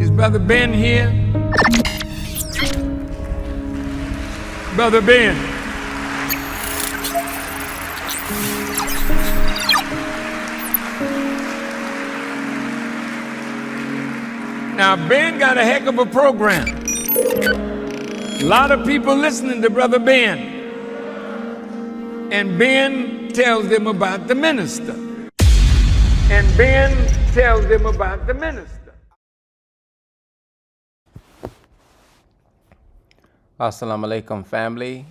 Is Brother Ben here? Brother Ben. Now, Ben got a heck of a program. A lot of people listening to Brother Ben. And Ben tells them about the minister. And Ben tells them about the minister. Assalamu alaikum, family.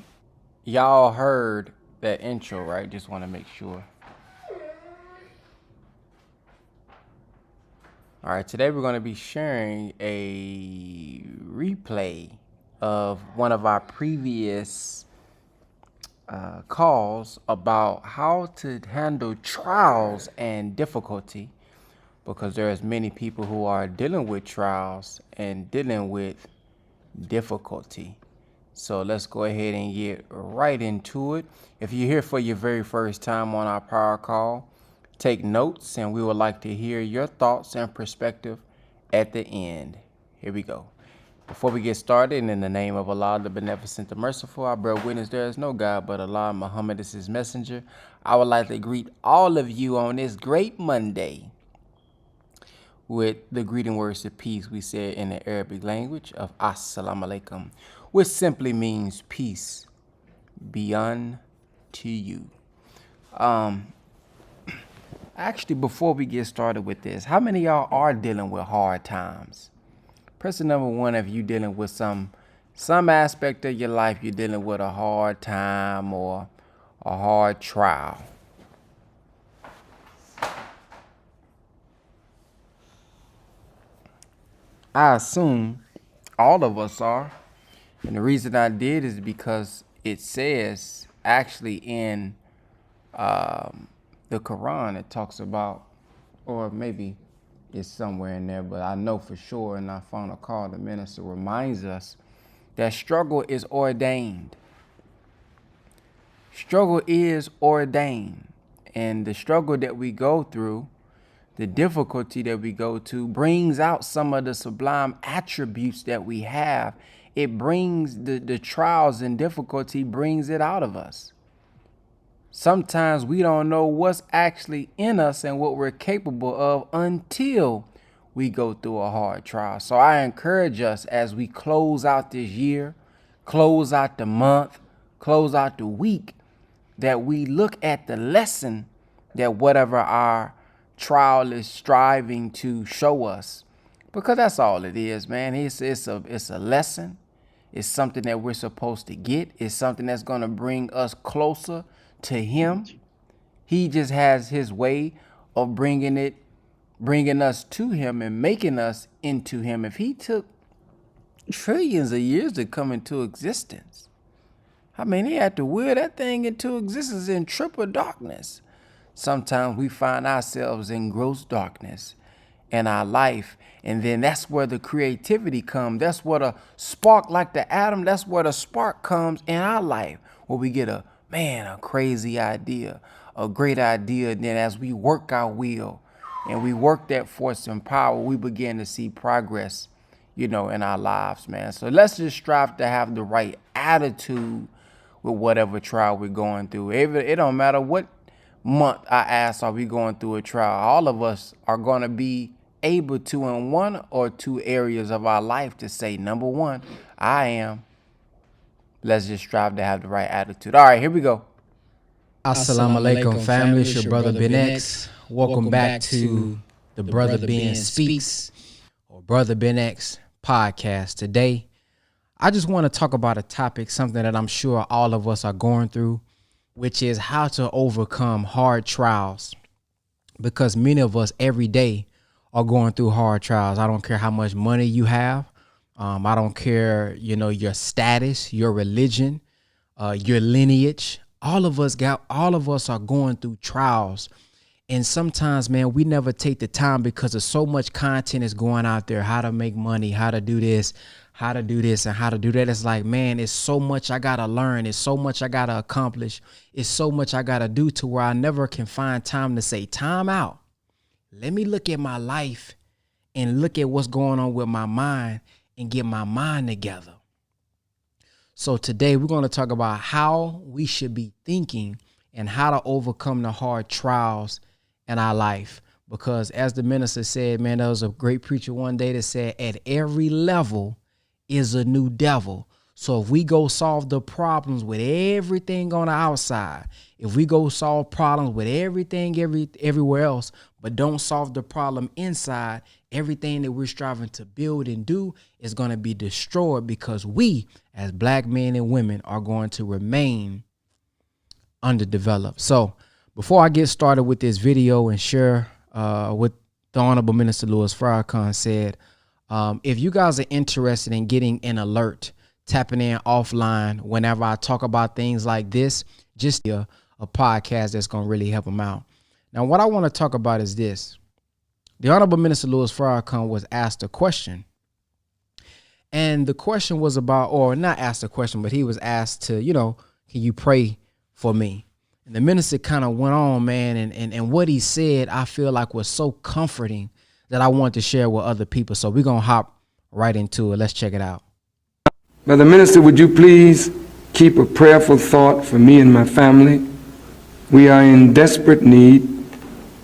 Y'all heard that intro, right? Just want to make sure. All right, today we're going to be sharing a replay of one of our previous calls about how to handle trials and difficulty, because there's many people who are dealing with trials and dealing with difficulty. So let's go ahead and get right into it. If you're here for your very first time on our power call, take notes, and we would like to hear your thoughts and perspective at the end. Here we go. Before we get started, in the name of Allah, the Beneficent, the Merciful, I bear witness there is no God but Allah, Muhammad is his messenger. I would like to greet all of you on this great Monday with the greeting words of peace we said in the Arabic language of Assalamu alaikum, which simply means peace be unto you. Actually, before we get started with this, how many of y'all are dealing with hard times? Person number one, if you dealing with some aspect of your life, you're dealing with a hard time or a hard trial. I assume all of us are. And the reason I did is because it says actually in the Quran, it talks about, or maybe it's somewhere in there, but I know for sure, and I found a call, the minister reminds us that struggle is ordained. Struggle is ordained. And the struggle that we go through, the difficulty that we go to, brings out some of the sublime attributes that we have. It brings the trials and difficulty, brings it out of us. Sometimes we don't know what's actually in us and what we're capable of until we go through a hard trial. So I encourage us as we close out this year, close out the month, close out the week, that we look at the lesson that whatever our trial is striving to show us. Because that's all it is, man. It's a lesson. It's something that we're supposed to get. It's something that's going to bring us closer to him. He just has his way of bringing us to him and making us into him. If he took trillions of years to come into existence, I mean, he had to will that thing into existence in triple darkness. Sometimes we find ourselves in gross darkness in our life, and then that's where the creativity comes. That's where the spark, like the atom, that's where the spark comes in our life, where we get a crazy idea, a great idea. And then as we work our will and we work that force and power, we begin to see progress, in our lives, man. So let's just strive to have the right attitude with whatever trial we're going through. It don't matter what month I ask, are we going through a trial? All of us are going to be able to, in one or two areas of our life, to say, number one, I am. Let's just strive to have the right attitude. All right, here we go. Assalamu alaikum, family. It's your brother Ben X. Welcome back to the Brother Ben Speaks or Brother Ben X podcast. Today, I just want to talk about a topic, something that I'm sure all of us are going through, which is how to overcome hard trials. Because many of us every day are going through hard trials. I don't care how much money you have. I don't care, your status, your religion, your lineage. All of us are going through trials. And sometimes, man, we never take the time because of so much content is going out there, how to make money, how to do this, and how to do that. It's like, man, it's so much I got to learn. It's so much I got to accomplish. It's so much I got to do to where I never can find time to say, time out. Let me look at my life and look at what's going on with my mind and get my mind together. So today we're going to talk about how we should be thinking and how to overcome the hard trials in our life. Because as the minister said, man, there was a great preacher one day that said, at every level is a new devil. So if we go solve the problems with everything on the outside, if we go solve problems with everything everywhere else, but don't solve the problem inside, everything that we're striving to build and do is going to be destroyed, because we as black men and women are going to remain underdeveloped. So before I get started with this video and share what the Honorable Minister Louis Farrakhan said, if you guys are interested in getting an alert, tapping in offline whenever I talk about things like this, just a podcast that's going to really help them out. Now, what I want to talk about is this. The Honorable Minister Louis Farrakhan was asked a question. And the question was about, or not asked a question, but he was asked to, can you pray for me? And the minister kind of went on, man, and what he said, I feel like was so comforting that I wanted to share with other people. So we're going to hop right into it. Let's check it out. Brother Minister, would you please keep a prayerful thought for me and my family? We are in desperate need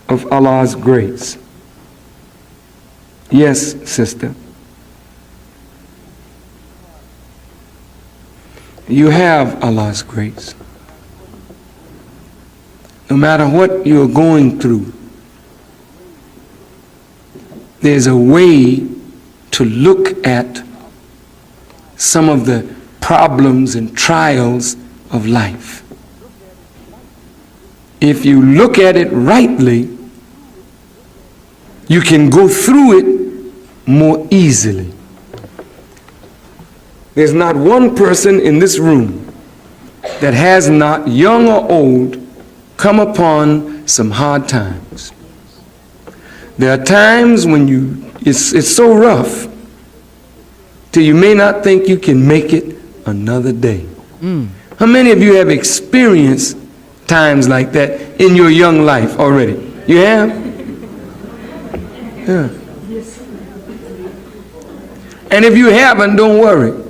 of Allah's grace. Yes, sister. You have Allah's grace. No matter what you're going through, there's a way to look at some of the problems and trials of life. If you look at it rightly, you can go through it more easily. There's not one person in this room that has not, young or old, come upon some hard times. There are times when it's so rough till you may not think you can make it another day. How many of you have experienced times like that in your young life already? You have? Yeah. And if you haven't, don't worry.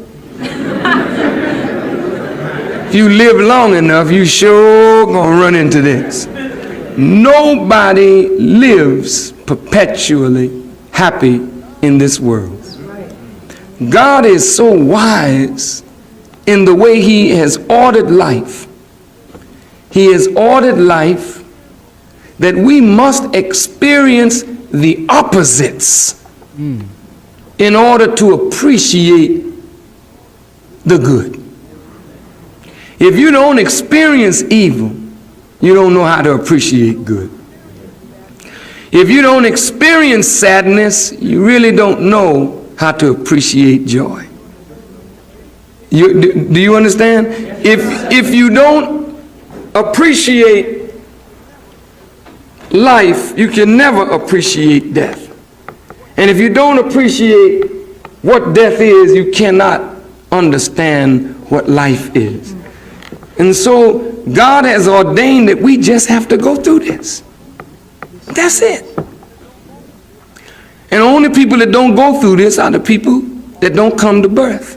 If you live long enough, you sure gonna run into this. Nobody lives perpetually happy in this world. God is so wise in the way he has ordered life. He has ordered life that we must experience the opposites in order to appreciate the good. If you don't experience evil, you don't know how to appreciate good. If you don't experience sadness, you really don't know how to appreciate joy. Do you understand? If you don't appreciate life, you can never appreciate death. And if you don't appreciate what death is, you cannot understand what life is. And so God has ordained that we just have to go through this. That's it. And only people that don't go through this are the people that don't come to birth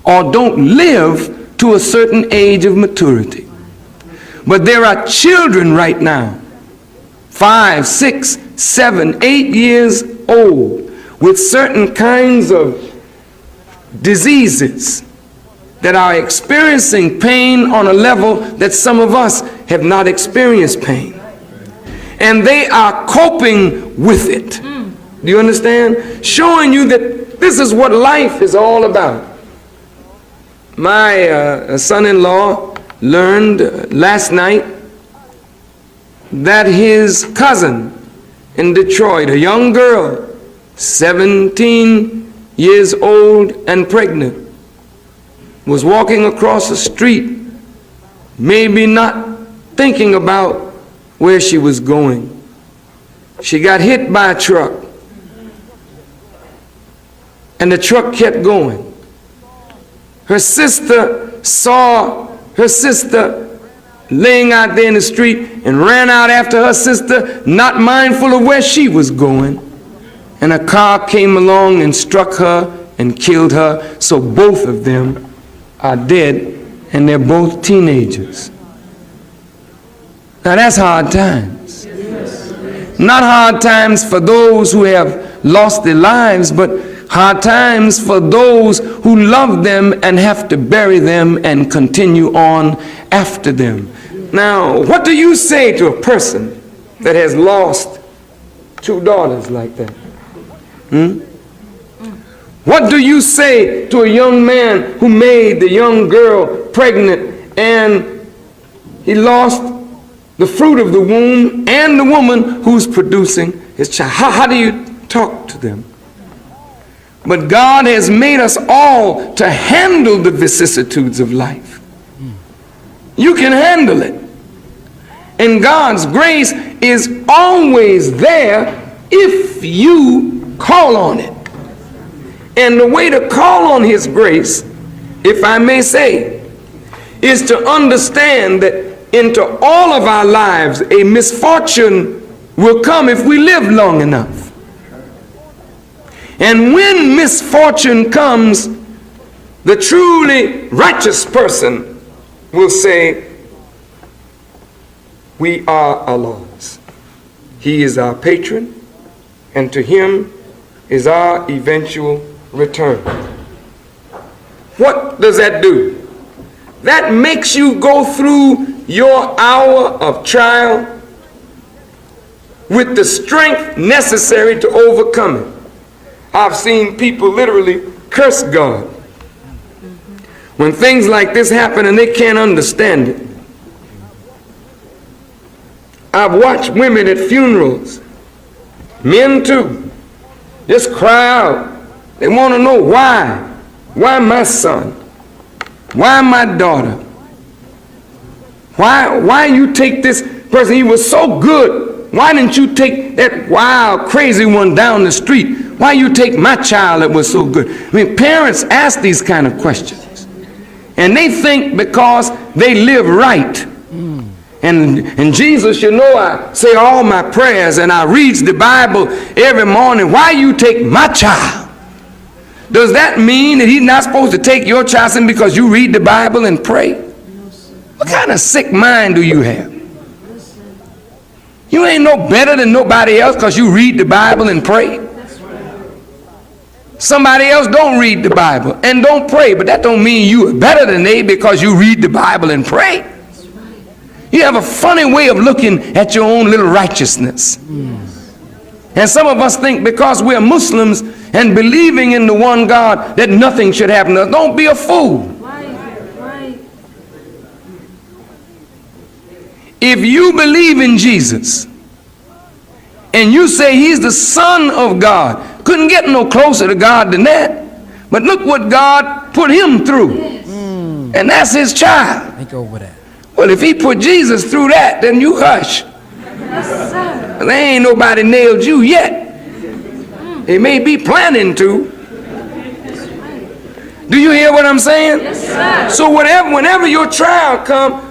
or don't live to a certain age of maturity. But there are children right now, 5, 6, 7, 8 years old, with certain kinds of diseases that are experiencing pain on a level that some of us have not experienced pain. And they are coping with it. Do you understand? Showing you that this is what life is all about. My son-in-law learned last night that his cousin in Detroit, a young girl, 17 years old and pregnant, was walking across the street, maybe not thinking about where she was going. She got hit by a truck, and the truck kept going. Her sister saw her sister laying out there in the street and ran out after her sister, not mindful of where she was going. and a car came along and struck her and killed her. So both of them are dead, and they're both teenagers. Now that's hard times. Not hard times for those who have lost their lives, but hard times for those who love them and have to bury them and continue on after them. Now, what do you say to a person that has lost two daughters like that? What do you say to a young man who made the young girl pregnant and he lost the fruit of the womb and the woman who's producing his child? How do you talk to them? But God has made us all to handle the vicissitudes of life. You can handle it. And God's grace is always there if you call on it. And the way to call on His grace, if I may say, is to understand that into all of our lives a misfortune will come if we live long enough. And when misfortune comes, the truly righteous person will say, we are Allah's. He is our patron, and to Him is our eventual return. What does that do? That makes you go through your hour of trial with the strength necessary to overcome it. I've seen people literally curse God when things like this happen and they can't understand it. I've watched women at funerals, men too, just cry out. They want to know why. Why my son? Why my daughter? Why you take this person? He was so good. Why didn't you take that wild, crazy one down the street? Why you take my child that was so good? I mean, parents ask these kind of questions. And they think because they live right. And Jesus, you know, I say all my prayers and I read the Bible every morning. Why you take my child? Does that mean that He's not supposed to take your child simply because you read the Bible and pray? What kind of sick mind do you have? You ain't no better than nobody else because you read the Bible and pray. Somebody else don't read the Bible and don't pray, but that don't mean you are better than they because you read the Bible and pray. You have a funny way of looking at your own little righteousness. And some of us think because we're Muslims and believing in the one God that nothing should happen to us. Don't be a fool. If you believe in Jesus and you say He's the Son of God, couldn't get no closer to God than that. But look what God put Him through. And that's His child. Think over that. Well, if He put Jesus through that, then you hush. Yes, sir. There ain't nobody nailed you yet. They may be planning to. Do you hear what I'm saying? Yes, sir. So whenever your trial comes,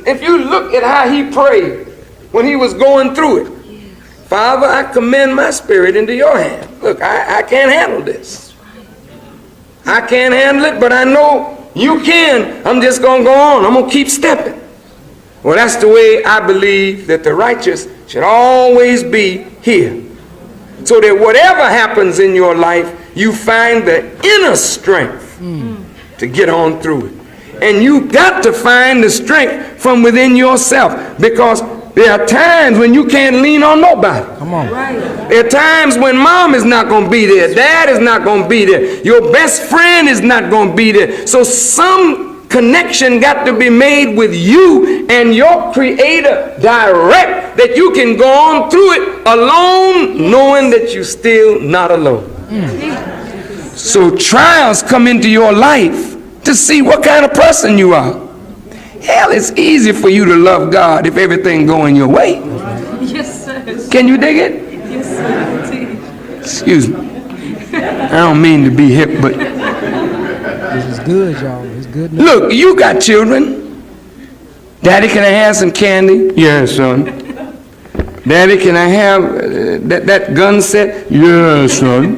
if you look at how He prayed when He was going through it, Father, I commend my spirit into your hand. Look, I can't handle this. I can't handle it, but I know you can. I'm just going to go on. I'm going to keep stepping. Well, that's the way I believe that the righteous should always be here. So that whatever happens in your life, you find the inner strength to get on through it. And you got to find the strength from within yourself, because there are times when you can't lean on nobody. Come on. Right. There are times when mom is not going to be there, dad is not going to be there, your best friend is not going to be there. So some connection got to be made with you and your Creator direct, that you can go on through it alone, knowing that you're still not alone. So trials come into your life to see what kind of person you are. Hell, it's easy for you to love God if everything going your way. Yes, sir. Can you dig it? Yes, sir. Excuse me. I don't mean to be hip, but This is good, y'all. It's good. look, you got children. Daddy, can I have some candy? Yes, son. Daddy, can I have that gun set? Yes, son.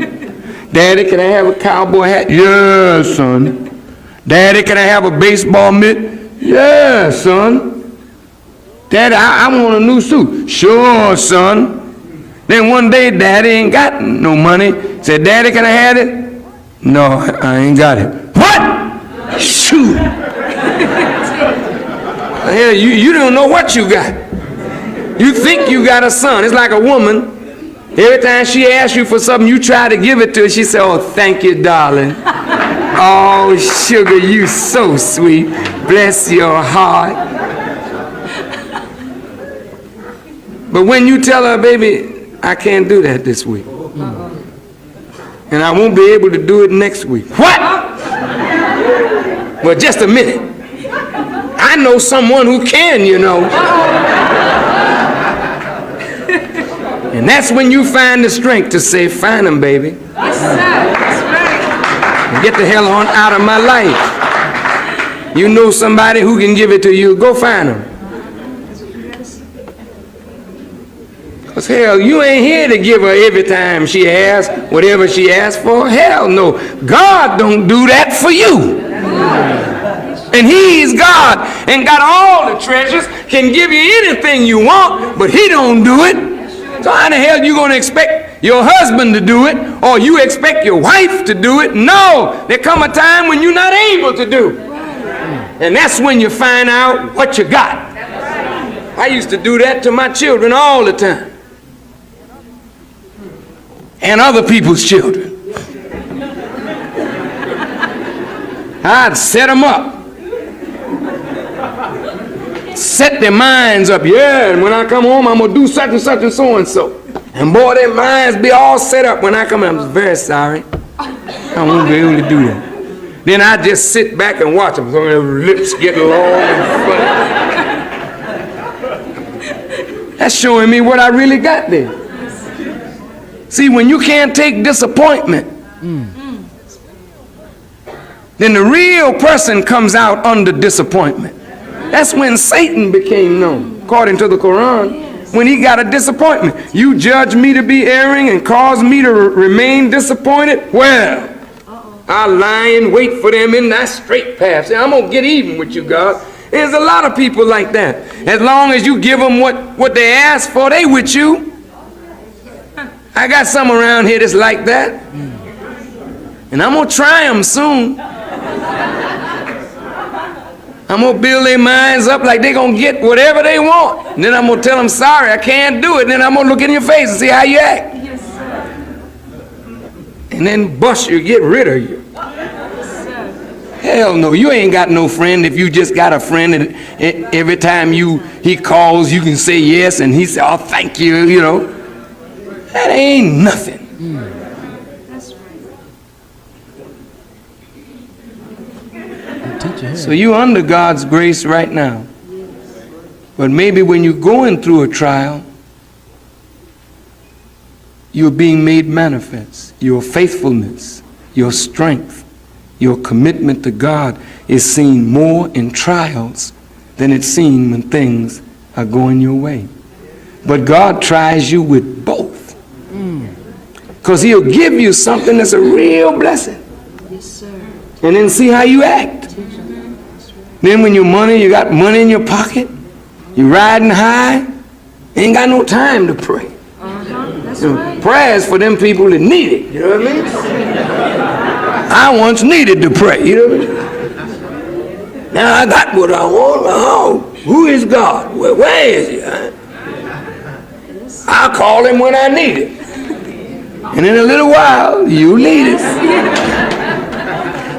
Daddy, can I have a cowboy hat? Yes, son. Daddy, can I have a baseball mitt? Yes, son. Daddy, I want a new suit. Sure, son. Then one day, Daddy ain't got no money. Said, Daddy, can I have it? No, I ain't got it. What? Shoot. Hell, you don't know what you got. You think you got a son. It's like a woman. Every time she asks you for something, you try to give it to her. She says, oh, thank you, darling. Oh, sugar, you so sweet. Bless your heart. But when you tell her, baby, I can't do that this week. And I won't be able to do it next week. What? Well, just a minute. I know someone who can, you know. And that's when you find the strength to say, find him, baby. Yes, sir. That's right. And get the hell on out of my life. You know somebody who can give it to you, go find him. Because hell, you ain't here to give her every time she asks whatever she asks for. Hell no. God don't do that for you. And he's God and got all the treasures, can give you anything you want, but he don't do it. So how the hell you going to expect your husband to do it, or you expect your wife to do it? No, there come a time when you're not able to do. And that's when you find out what you got. I used to do that to my children all the time. And other people's children. I'd set them up. Set their minds up. Yeah, and when I come home, I'm going to do such and such and so and so. And boy, their minds be all set up when I come home. I'm very sorry. I won't be able to do that. Then I just sit back and watch them. So their lips get long and funny. That's showing me what I really got there. See, when you can't take disappointment, then the real person comes out under disappointment. That's when Satan became known, according to the Quran, when he got a disappointment. You judge me to be erring and cause me to remain disappointed? Well, I'll lie in wait for them in that straight path. Say, I'm going to get even with you, God. There's a lot of people like that. As long as you give them what they ask for, they with you. I got some around here that's like that. And I'm going to try them soon. I'm going to build their minds up like they're going to get whatever they want. And then I'm going to tell them, sorry, I can't do it. And then I'm going to look in your face and see how you act. Yes, sir. And then bust you, get rid of you. Yes, sir. Hell no, you ain't got no friend if you just got a friend and every time he calls, you can say yes and he say, oh, thank you, you know. That ain't nothing. That's right. So you under God's grace right now. But maybe when you're going through a trial, you're being made manifest. Your faithfulness, your strength, your commitment to God is seen more in trials than it's seen when things are going your way. But God tries you with both. Because he'll give you something that's a real blessing. Yes, sir. And then see how you act. Then when you got money in your pocket, you're riding high, ain't got no time to pray. That's So right. prayers for them people that need it, you know what I mean? I once needed to pray, you know what I mean? Now I got what I want. Oh, who is God? Where is he? I'll call him when I need it. And in a little while, you need it.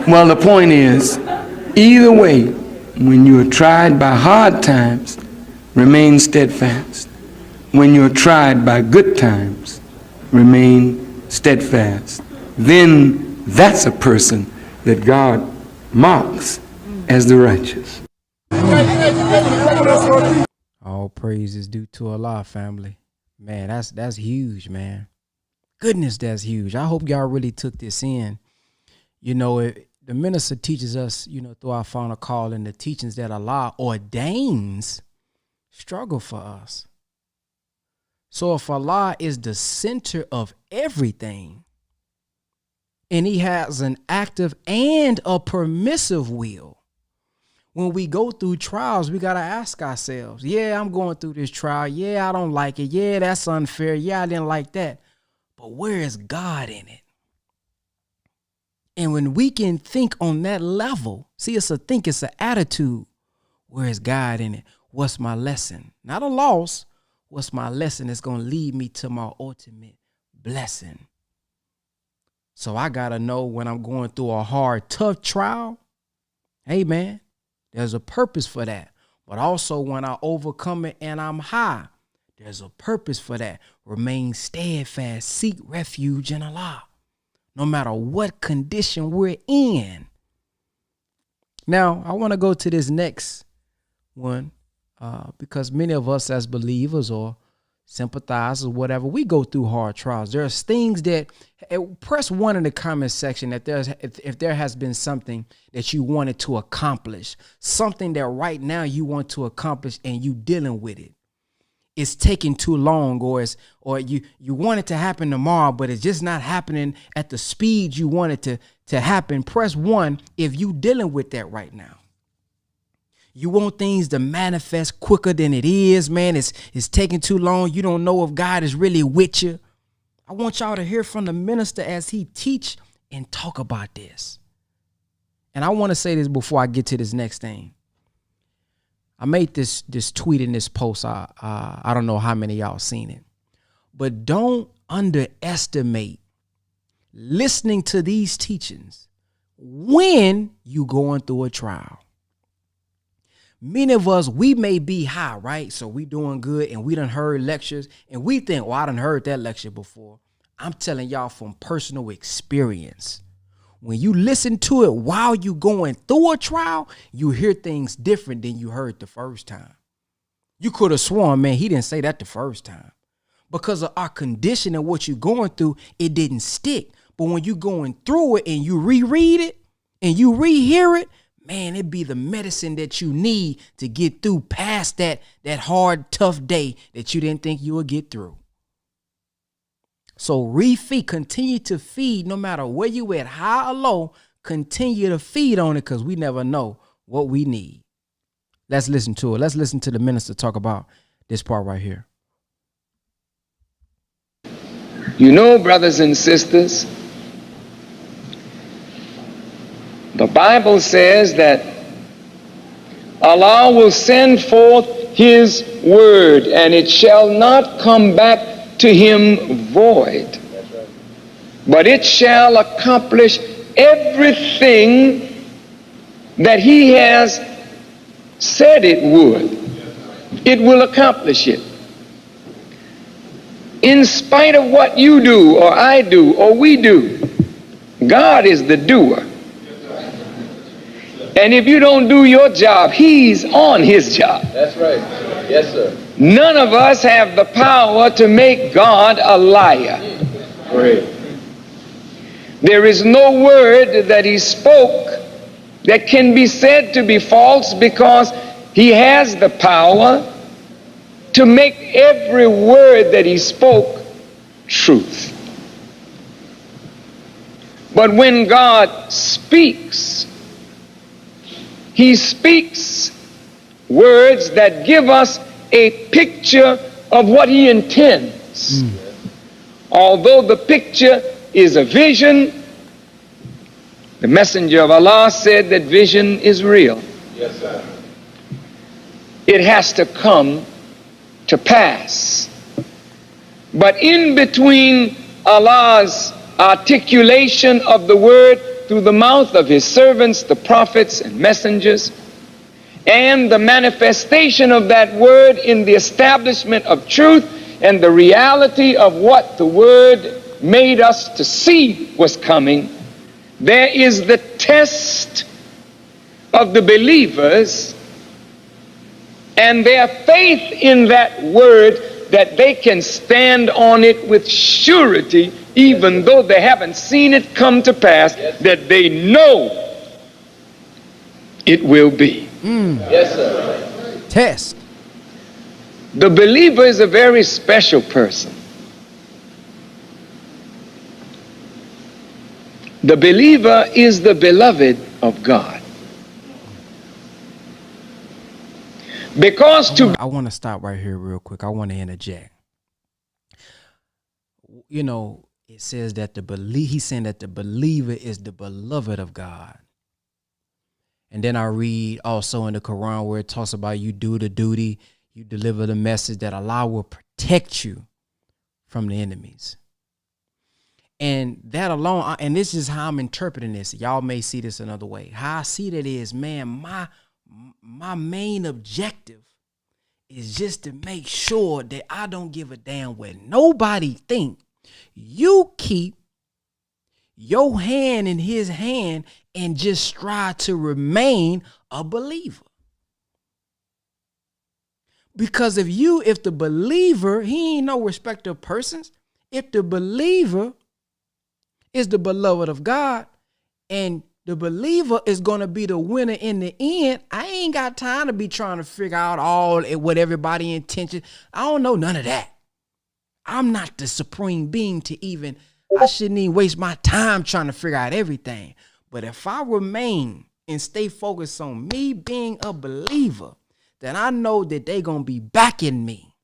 Well, the point is, either way, when you are tried by hard times, remain steadfast. When you're tried by good times, remain steadfast. Then that's a person that God marks as the righteous. All praise is due to Allah, family. Man, that's huge, man. Goodness, that's huge. I hope y'all really took this in. You know, the minister teaches us, you know, through our final call and the teachings that Allah ordains struggle for us. So if Allah is the center of everything, and he has an active and a permissive will, when we go through trials, we got to ask ourselves, yeah, I'm going through this trial. Yeah, I don't like it. Yeah, that's unfair. Yeah, I didn't like that. But where is God in it? And when we can think on that level, see, it's an attitude. Where is God in it? What's my lesson? Not a loss. What's my lesson that's going to lead me to my ultimate blessing? So I got to know when I'm going through a hard, tough trial, hey, man, there's a purpose for that. But also when I overcome it and I'm high, there's a purpose for that. Remain steadfast, seek refuge in Allah, no matter what condition we're in. Now, I want to go to this next one because many of us as believers or sympathizers, whatever, we go through hard trials. There's things that, press 1 in the comment section that if there has been something that you wanted to accomplish, something that right now you want to accomplish and you dealing with it. It's taking too long, or you want it to happen tomorrow, but it's just not happening at the speed you want it to happen. Press 1 if you dealing with that right now. You want things to manifest quicker than it is, man. It's taking too long. You don't know if God is really with you. I want y'all to hear from the minister as he teach and talk about this. And I want to say this before I get to this next thing. I made this tweet in this post. I don't know how many of y'all seen it, but don't underestimate listening to these teachings when you going through a trial. Many of us, we may be high, right? So we doing good and we done heard lectures and we think, well, I done heard that lecture before. I'm telling y'all from personal experience. When you listen to it while you going through a trial, you hear things different than you heard the first time. You could have sworn, man, he didn't say that the first time. Because of our condition and what you're going through, it didn't stick. But when you going through it and you reread it and you rehear it, man, it be the medicine that you need to get through past that hard, tough day that you didn't think you would get through. So continue to feed no matter where you at, high or low, continue to feed on it because we never know what we need. Let's listen to it. Let's listen to the minister talk about this part right here. You know, brothers and sisters, the Bible says that Allah will send forth his word and it shall not come back to him void, but it shall accomplish everything that he has said it would. It will accomplish it. In spite of what you do or I do or we do, God is the doer. And if you don't do your job, he's on his job. That's right. Yes, sir. None of us have the power to make God a liar. Great. There is no word that he spoke that can be said to be false because he has the power to make every word that he spoke truth. But when God speaks, he speaks words that give us a picture of what he intends. Although the picture is a vision, the messenger of Allah said that vision is real. Yes, sir. It has to come to pass. But in between Allah's articulation of the word through the mouth of his servants, the prophets and messengers, and the manifestation of that word in the establishment of truth and the reality of what the word made us to see was coming, there is the test of the believers and their faith in that word, that they can stand on it with surety even though they haven't seen it come to pass, that they know it will be. Yes, sir. Test. The believer is a very special person. The believer is the beloved of God. Because I want to stop right here real quick. I want to interject. You know, it says that he's saying that the believer is the beloved of God. And then I read also in the Quran where it talks about you do the duty, you deliver the message, that Allah will protect you from the enemies. And that alone, and this is how I'm interpreting this. Y'all may see this another way. How I see that is, man, my main objective is just to make sure that I don't give a damn what nobody think. You keep your hand in his hand and just strive to remain a believer. Because if the believer, he ain't no respecter of persons. If the believer is the beloved of God and the believer is going to be the winner in the end, I ain't got time to be trying to figure out what everybody intention. I don't know none of that. I'm not the supreme being I shouldn't even waste my time trying to figure out everything. But if I remain and stay focused on me being a believer, then I know that they're going to be backing me.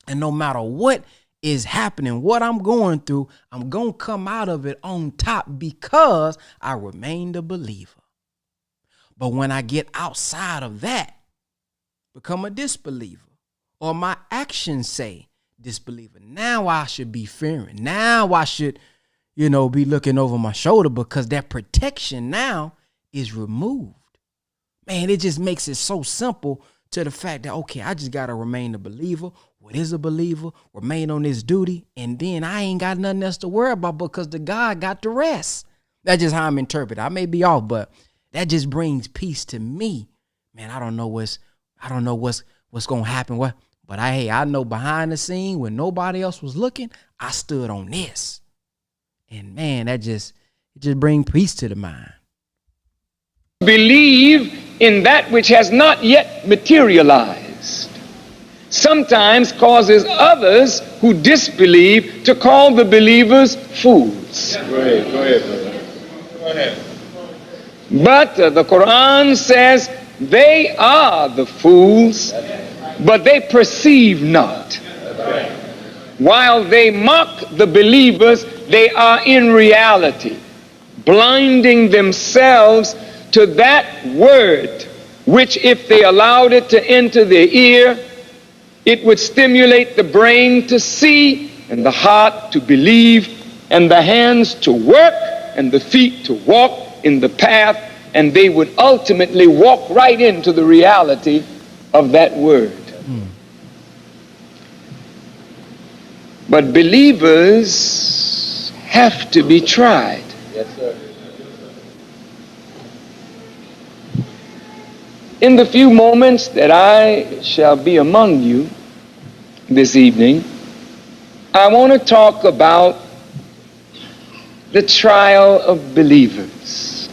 And no matter what is happening, what I'm going through, I'm going to come out of it on top because I remained a believer. But when I get outside of that, become a disbeliever, or my actions say disbeliever, now I should be fearing. Now I should, be looking over my shoulder because that protection now is removed. Man, it just makes it so simple to the fact that, okay, I just got to remain a believer. What is a believer? Remain on this duty. And then I ain't got nothing else to worry about because the God got the rest. That's just how I'm interpreting. I may be off, but that just brings peace to me. Man, I don't know what's going to happen. But I know behind the scene when nobody else was looking, I stood on this. And man, it just brings peace to the mind. Believe in that which has not yet materialized sometimes causes others who disbelieve to call the believers fools. Go ahead, brother. Go ahead. But the Quran says they are the fools, but they perceive not. While they mock the believers, they are in reality blinding themselves to that word, which if they allowed it to enter their ear, it would stimulate the brain to see, and the heart to believe, and the hands to work, and the feet to walk in the path, and they would ultimately walk right into the reality of that word. But believers have to be tried. Yes, sir. In the few moments that I shall be among you this evening, I want to talk about the trial of believers.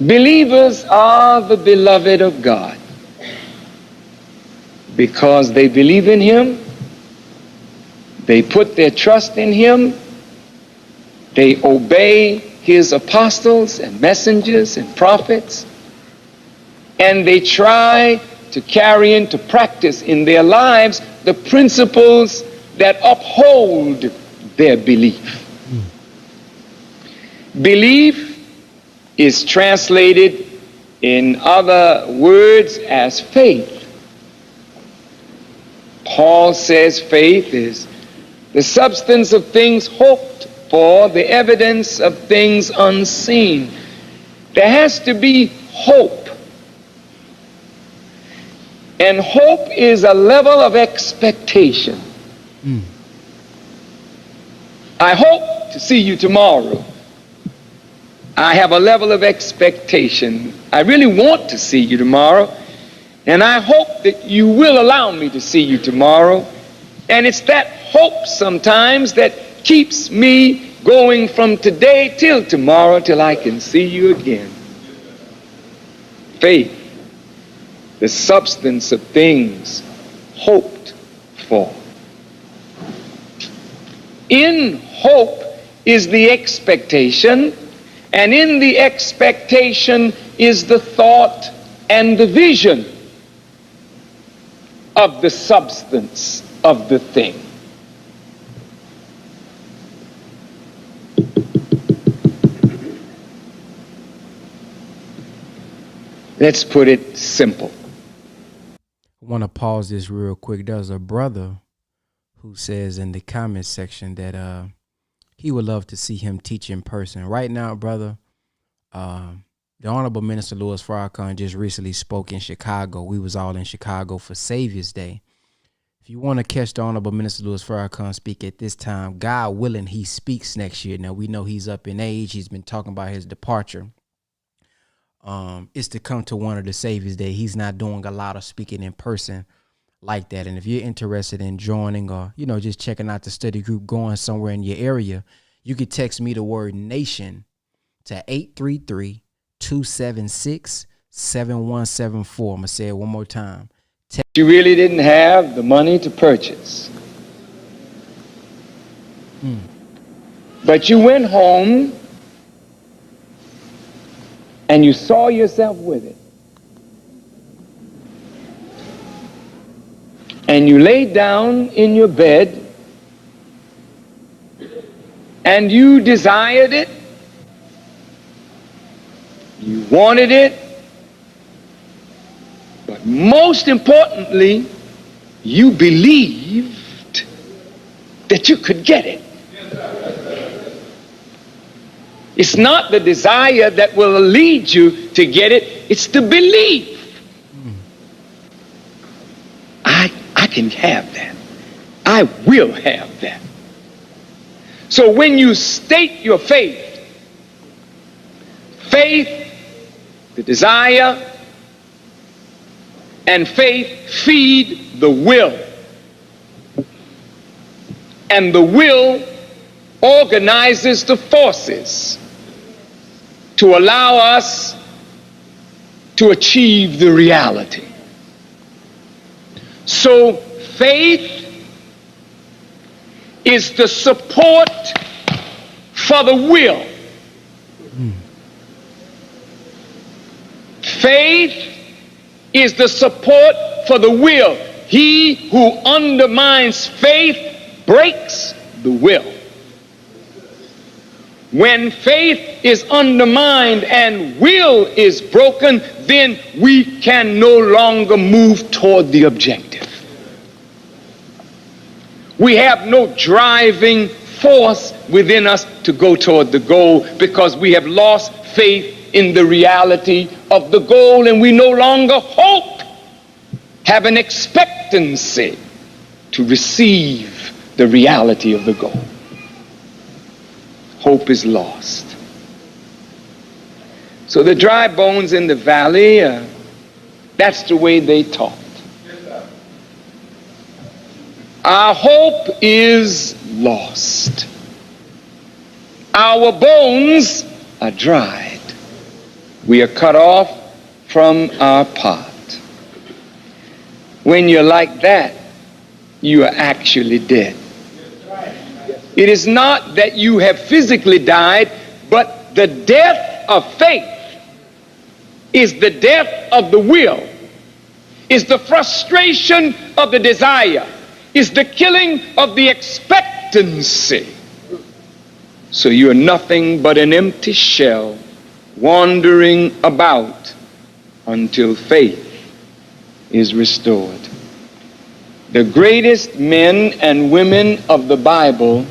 Believers are the beloved of God because they believe in Him, they put their trust in Him, they obey His apostles and messengers and prophets, and they try to carry into practice in their lives the principles that uphold their belief. Belief is translated in other words as faith. Paul says faith is the substance of things hoped for, the evidence of things unseen. There has to be hope. And hope is a level of expectation. I hope to see you tomorrow. I have a level of expectation. I really want to see you tomorrow, and I hope that you will allow me to see you tomorrow. And it's that hope sometimes that keeps me going from today till tomorrow till I can see you again. Faith, the substance of things hoped for. In hope is the expectation, and in the expectation is the thought and the vision of the substance of the thing. Let's put it simple. I want to pause this real quick. There's a brother who says in the comment section that he would love to see him teach in person. Right now, brother, the Honorable Minister Louis Farrakhan just recently spoke in Chicago. We was all in Chicago for Savior's Day. If you want to catch the Honorable Minister Louis Farrakhan speak at this time, God willing, he speaks next year. Now, we know he's up in age. He's been talking about his departure. Is to come to one of the Savior's Day. He's not doing a lot of speaking in person like that. And if you're interested in joining or, just checking out the study group, going somewhere in your area, you could text me the word nation to 833-276-7174. I'm going to say it one more time. You really didn't have the money to purchase. But you went home and you saw yourself with it. And you laid down in your bed and you desired it. You wanted it. But most importantly, you believed that you could get it. It's not the desire that will lead you to get it, it's the belief. I can have that. I will have that. So when you state your faith, the desire, and faith feed the will. And the will organizes the forces to allow us to achieve the reality. So faith is the support for the will. Faith is the support for the will. He who undermines faith breaks the will. When faith is undermined and will is broken, then we can no longer move toward the objective. We have no driving force within us to go toward the goal because we have lost faith in the reality of the goal, and we no longer hope, have an expectancy to receive the reality of the goal. Hope is lost. So the dry bones in the valley, that's the way they talked. Our hope is lost. Our bones are dried. We are cut off from our pot. When you're like that, you are actually dead. It is not that you have physically died, but the death of faith is the death of the will, is the frustration of the desire, is the killing of the expectancy. So you are nothing but an empty shell wandering about until faith is restored. The greatest men and women of the Bible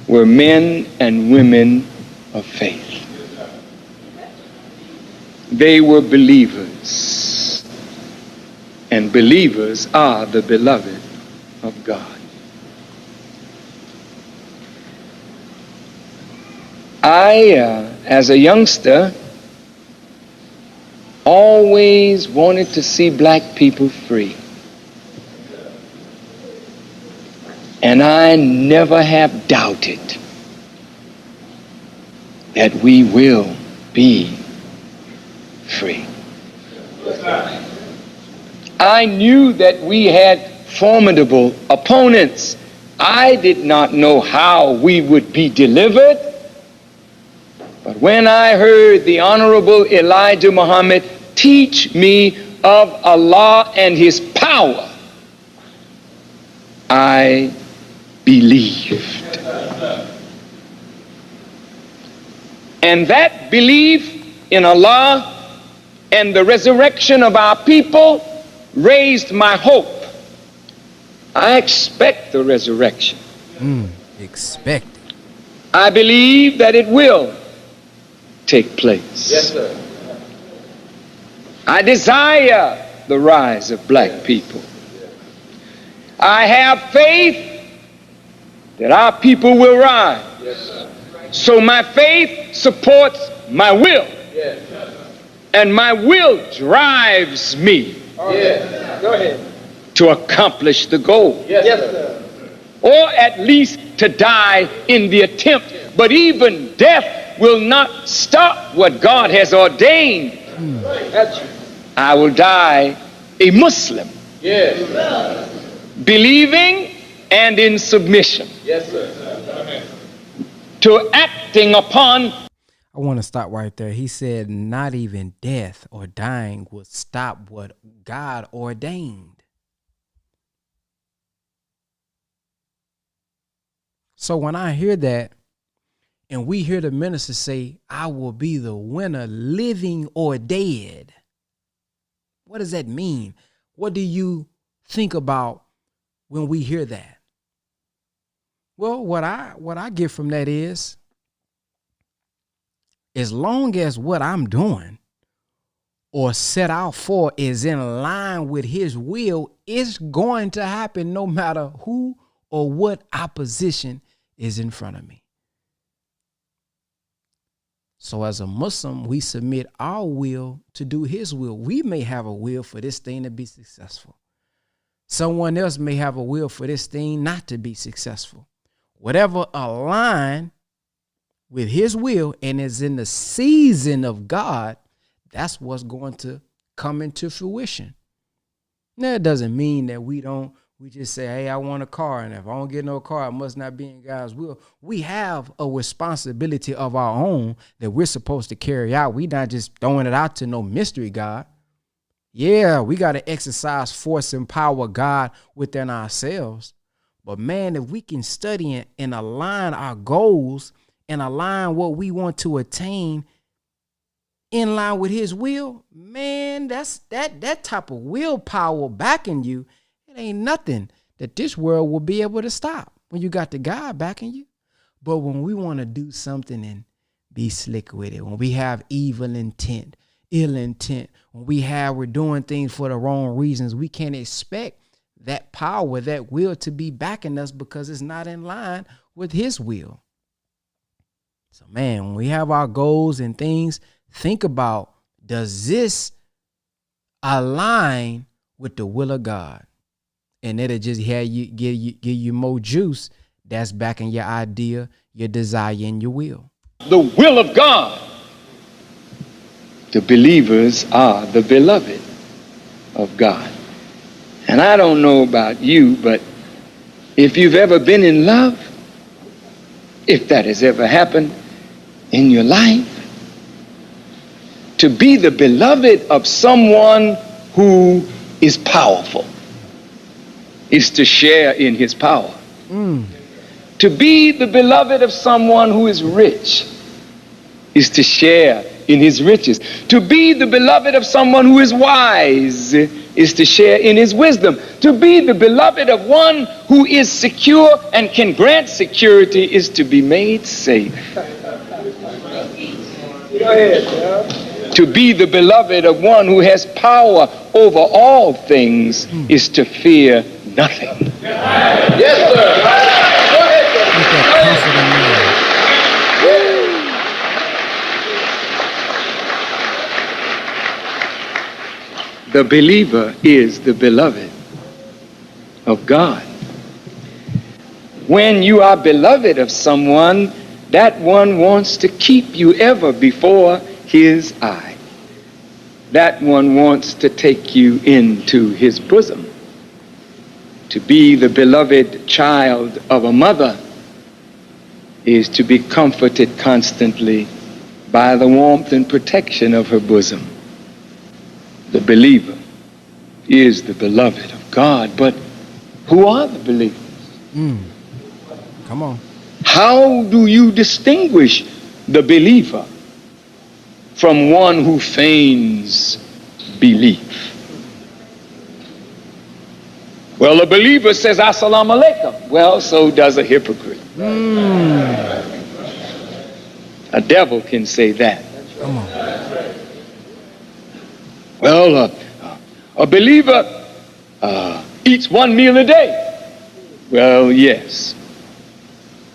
were men and women of faith. They were believers, and believers are the beloved of God. As a youngster, always wanted to see black people free. And I never have doubted that we will be free. I knew that we had formidable opponents. I did not know how we would be delivered. But when I heard the Honorable Elijah Muhammad teach me of Allah and His power, I believed. And that belief in Allah and the resurrection of our people raised my hope. I expect the resurrection. Expect it. I believe that it will take place. Yes, sir. I desire the rise of black people. I have faith that our people will rise. Yes, sir. So my faith supports my will. Yes. And my will drives me Yes. Go ahead. to accomplish the goal. Yes, sir. Or at least to die in the attempt. But even death will not stop what God has ordained. That's you. I will die a Muslim, Yes. believing and in submission Yes, sir. to acting upon. I want to stop right there. He said not even death or dying would stop what God ordained. So when I hear that, and we hear the minister say, I will be the winner, living or dead, what does that mean? What do you think about when we hear that? Well, what I get from that is, as long as what I'm doing or set out for is in line with His will, it's going to happen no matter who or what opposition is in front of me. So as a Muslim, we submit our will to do His will. We may have a will for this thing to be successful. Someone else may have a will for this thing not to be successful. Whatever align with His will and is in the season of God, that's what's going to come into fruition. Now, it doesn't mean that we just say, hey, I want a car, and if I don't get no car, I must not be in God's will. We have a responsibility of our own that we're supposed to carry out. We're not just throwing it out to no mystery God. Yeah, we got to exercise force and power God within ourselves. But man, if we can study and align our goals and align what we want to attain in line with His will, man, that's that type of willpower backing you. It ain't nothing that this world will be able to stop when you got the God backing you. But when we want to do something and be slick with it, when we have evil intent, ill intent, when we're doing things for the wrong reasons, we can't expect that power, that will to be backing us because it's not in line with His will. So man, when we have our goals and things, think about, does this align with the will of God? And it'll just give you more juice that's backing your idea, your desire, and your will. The will of God. The believers are the beloved of God. And I don't know about you, but if you've ever been in love, if that has ever happened in your life, to be the beloved of someone who is powerful is to share in His power. To be the beloved of someone who is rich is to share in his riches. To be the beloved of someone who is wise is to share in his wisdom. To be the beloved of one who is secure and can grant security is to be made safe. Go ahead, To be the beloved of one who has power over all things is to fear nothing. Yes, sir. Go ahead, The believer is the beloved of God. When you are beloved of someone, that one wants to keep you ever before his eye. that one wants to take you into his bosom. To be the beloved child of a mother is to be comforted constantly by the warmth and protection of her bosom. The believer is the beloved of God, but who are the believers? Come on. How do you distinguish the believer from one who feigns belief? Well, a believer says, Assalamu alaikum. Well, so does a hypocrite. A devil can say that. Come on. Well, a believer eats one meal a day. Well, yes.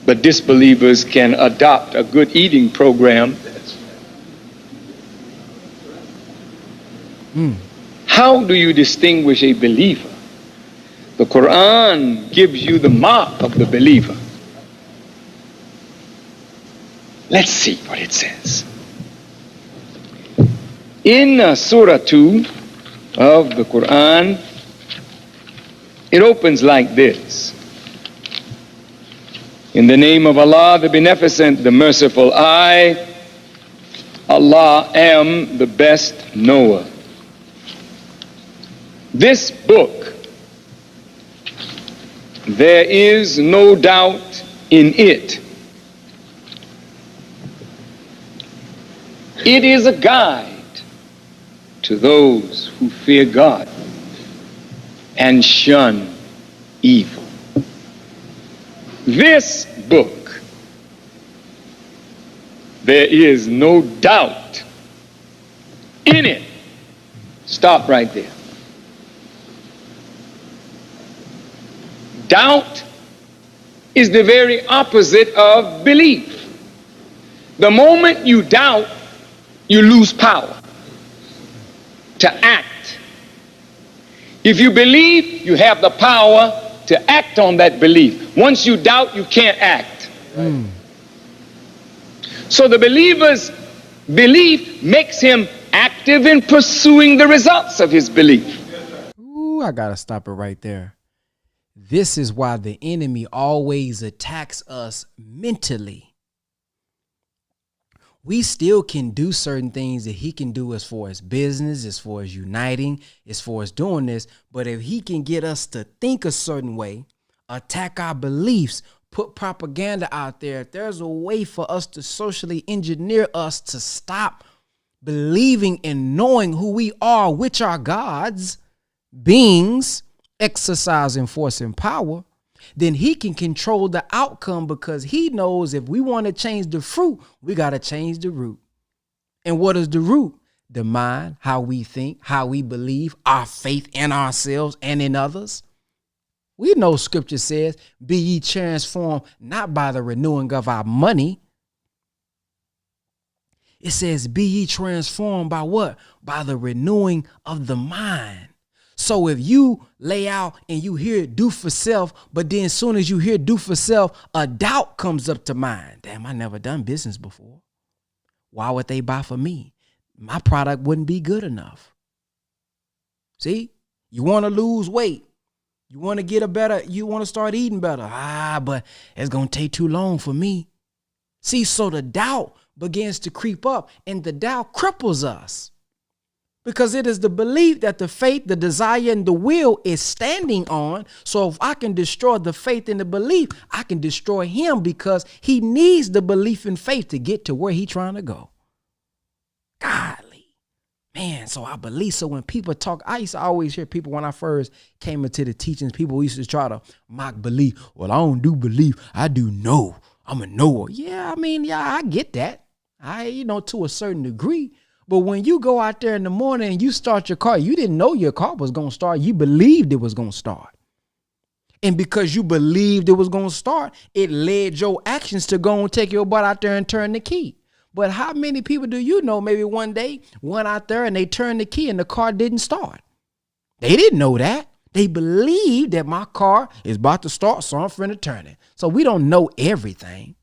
But disbelievers can adopt a good eating program. How do you distinguish a believer? The Quran gives you the mark of the believer. Let's see what it says. In Surah 2 of the Quran, it opens like this. In the name of Allah, the Beneficent, the Merciful, I, Allah, am the best knower. This book, there is no doubt in it. It is a guide to those who fear God and shun evil. This book, there is no doubt in it. Stop right there. Doubt is the very opposite of belief. The moment you doubt, you lose power to act. If you believe, you have the power to act on that belief. Once you doubt, you can't act. So the believer's belief makes him active in pursuing the results of his belief. Ooh, I gotta stop it right there. This is why the enemy always attacks us mentally. We still can do certain things that he can do as far as business, as far as uniting, as far as doing this. But if he can get us to think a certain way, attack our beliefs, put propaganda out there, if there's a way for us to socially engineer us to stop believing and knowing who we are, which are God's beings, exercising force and power, then he can control the outcome, because he knows if we want to change the fruit, we got to change the root. And what is the root? The mind, how we think, how we believe, our faith in ourselves and in others. We know scripture says, be ye transformed not by the renewing of our money. It says, be ye transformed by what? By the renewing of the mind. So if you lay out and you hear do for self, but then as soon as you hear do for self, a doubt comes up to mind. Damn, I never done business before. Why would they buy from me? My product wouldn't be good enough. See, you want to lose weight. You want to get you want to start eating better. But it's going to take too long for me. See, so the doubt begins to creep up, and the doubt cripples us. Because it is the belief that the faith, the desire, and the will is standing on. So if I can destroy the faith and the belief, I can destroy him, because he needs the belief and faith to get to where he's trying to go. Godly. Man, so I believe. So when people talk, I used to always hear people, when I first came into the teachings, people used to try to mock belief. Well, I don't do belief. I do know. I'm a knower. Yeah, I get that. To a certain degree. But when you go out there in the morning and you start your car, you didn't know your car was going to start. You believed it was going to start. And because you believed it was going to start, it led your actions to go and take your butt out there and turn the key. But how many people do you know maybe one day went out there and they turned the key and the car didn't start? They didn't know that. They believed that my car is about to start, so I'm finna turn it. So we don't know everything.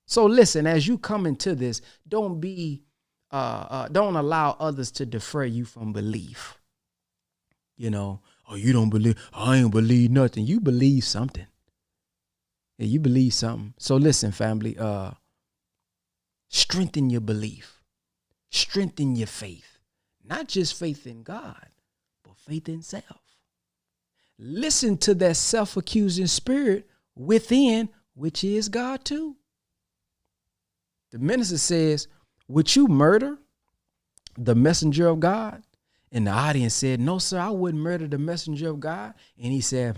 So listen, as you come into this, don't be don't allow others to defer you from belief. You know, oh, you don't believe, I ain't believe nothing. You believe something. Yeah, you believe something. So listen, family, strengthen your belief. Strengthen your faith. Not just faith in God, but faith in self. Listen to that self-accusing spirit within, which is God too. The minister says, would you murder the messenger of God? And the audience said, no, sir, I wouldn't murder the messenger of God. And he said,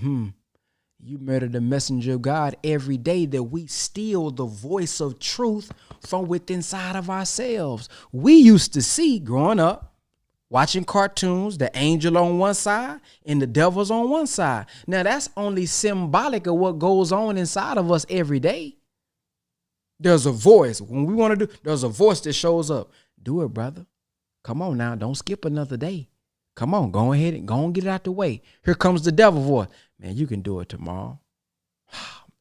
you murder the messenger of God every day that we steal the voice of truth from within inside of ourselves. We used to see growing up, watching cartoons, the angel on one side and the devil's on one side. Now that's only symbolic of what goes on inside of us every day. There's a voice. When we want to do, there's a voice that shows up. Do it, brother. Come on now. Don't skip another day. Come on. Go ahead and go and get it out the way. Here comes the devil voice. Man, you can do it tomorrow.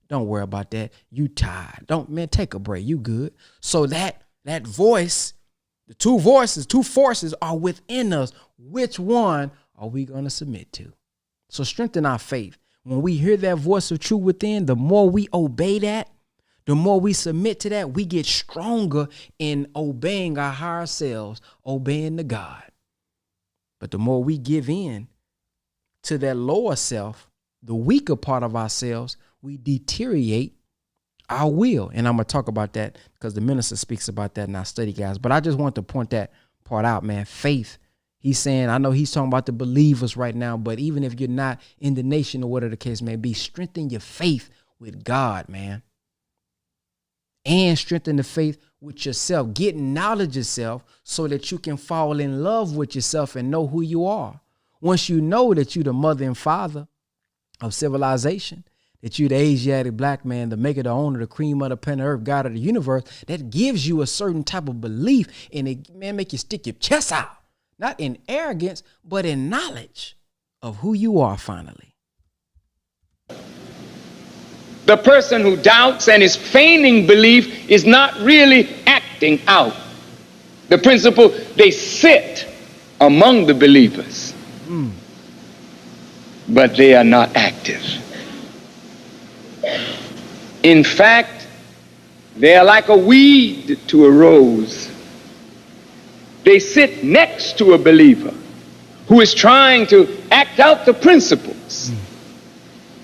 Don't worry about that. You tired. Take a break. You good. So that voice, the two forces are within us. Which one are we going to submit to? So strengthen our faith. When we hear that voice of truth within, the more we obey that, the more we submit to that, we get stronger in obeying our higher selves, obeying the God. But the more we give in to that lower self, the weaker part of ourselves, we deteriorate our will. And I'm going to talk about that because the minister speaks about that in our study, guys. But I just want to point that part out, man. Faith. He's saying, I know he's talking about the believers right now, but even if you're not in the nation or whatever the case may be, strengthen your faith with God, man. And strengthen the faith with yourself. Get knowledge yourself so that you can fall in love with yourself and know who you are. Once you know that you're the mother and father of civilization, that you're the Asiatic black man, the maker, the owner, the cream of the planet Earth, God of the universe, that gives you a certain type of belief, and it make you stick your chest out, not in arrogance, but in knowledge of who you are finally. The person who doubts and is feigning belief is not really acting out the principle. They sit among the believers, but they are not active. In fact, they are like a weed to a rose. They sit next to a believer who is trying to act out the principles.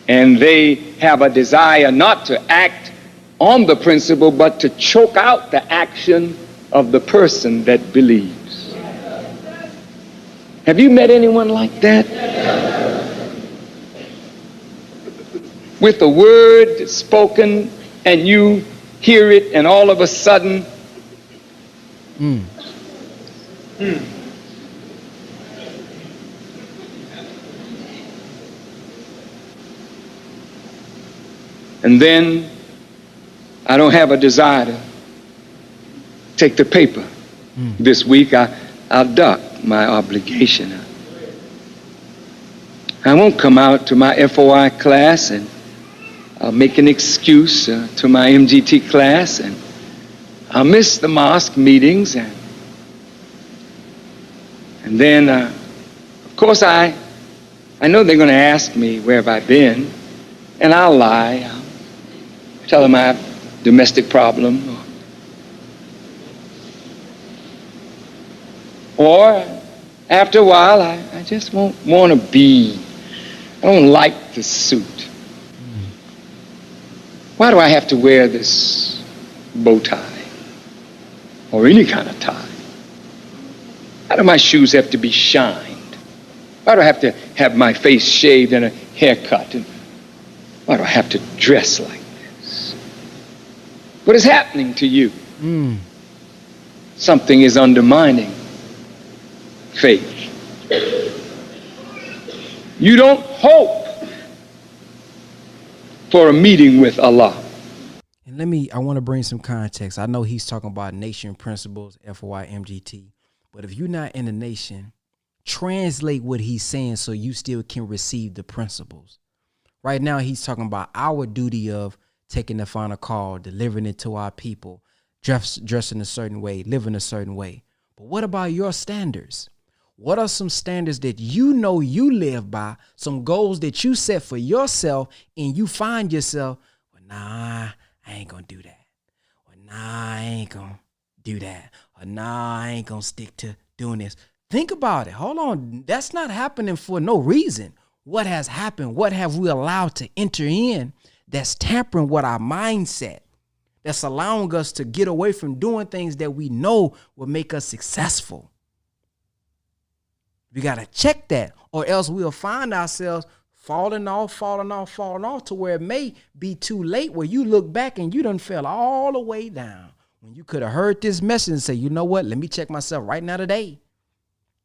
And they have a desire not to act on the principle, but to choke out the action of the person that believes. Have you met anyone like that? With a word spoken and you hear it and all of a sudden, and then I don't have a desire to take the paper. This week I'll duck my obligation. I won't come out to my FOI class, and I'll make an excuse to my MGT class, and I'll miss the mosque meetings, and then of course I know they're going to ask me where have I been, and I'll lie. I'll tell them I have domestic problem, or after a while I just won't want to be. I don't like the suit. Why do I have to wear this bow tie or any kind of tie? Why do my shoes have to be shined? Why do I have to have my face shaved and a haircut? And why do I have to dress like this? What is happening to you? Something is undermining faith. You don't hope for a meeting with Allah. And I want to bring some context. I know he's talking about nation principles, FOI, MGT. But if you're not in the nation, translate what he's saying so you still can receive the principles. Right now, he's talking about our duty of taking the final call, delivering it to our people, dressing a certain way, living a certain way. But what about your standards? What are some standards that you know you live by, some goals that you set for yourself, and you find yourself, well, nah, I ain't gonna do that. Well, nah, I ain't gonna do that. Or nah, I ain't gonna stick to doing this. Think about it. Hold on. That's not happening for no reason. What has happened? What have we allowed to enter in that's tampering with our mindset? That's allowing us to get away from doing things that we know will make us successful. We got to check that, or else we'll find ourselves falling off to where it may be too late, where you look back and you done fell all the way down. When you could have heard this message and say, you know what, let me check myself right now today.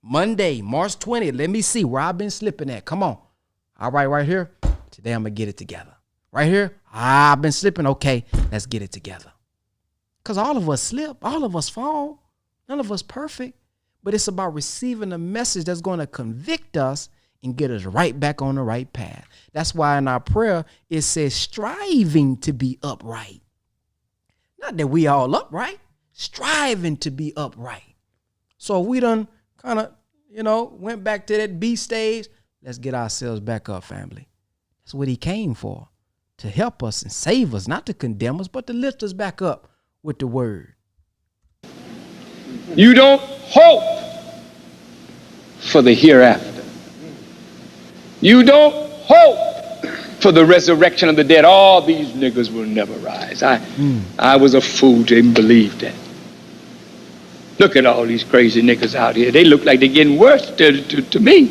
Monday, March 20th, let me see where I've been slipping at. Come on. All right here. Today I'm going to get it together. Right here, I've been slipping. Okay, let's get it together. Because all of us slip. All of us fall. None of us perfect. But it's about receiving a message that's going to convict us and get us right back on the right path. That's why in our prayer, it says striving to be upright. Not that we all upright, striving to be upright. So if we done kind of, went back to that B stage, let's get ourselves back up, family. That's what he came for, to help us and save us, not to condemn us, but to lift us back up with the word. You don't hope for the hereafter. You don't hope for the resurrection of the dead. All these niggas will never rise. I was a fool to even believe that. Look at all these crazy niggas out here. They look like they're getting worse to me.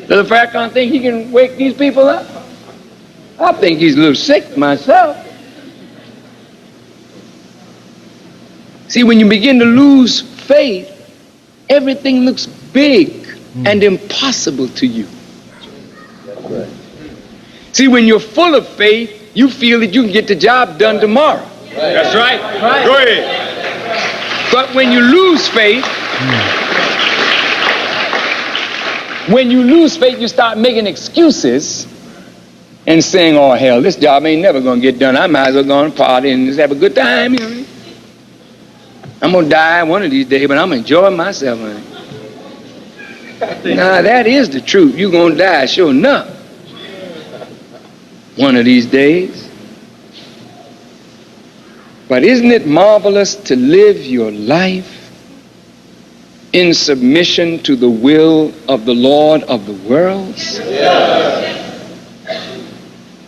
Does the Farrakhan think he can wake these people up? I think he's a little sick myself. See, when you begin to lose faith, everything looks big and impossible to you. That's right. See, when you're full of faith, you feel that you can get the job done tomorrow. Right. That's right. Right. Go ahead. But when you lose faith, you start making excuses and saying, oh, hell, this job ain't never going to get done. I might as well go and party and just have a good time. I'm going to die one of these days, but I'm enjoying myself. Now, that is the truth. You're going to die, sure enough, one of these days. But isn't it marvelous to live your life in submission to the will of the Lord of the worlds? Yeah.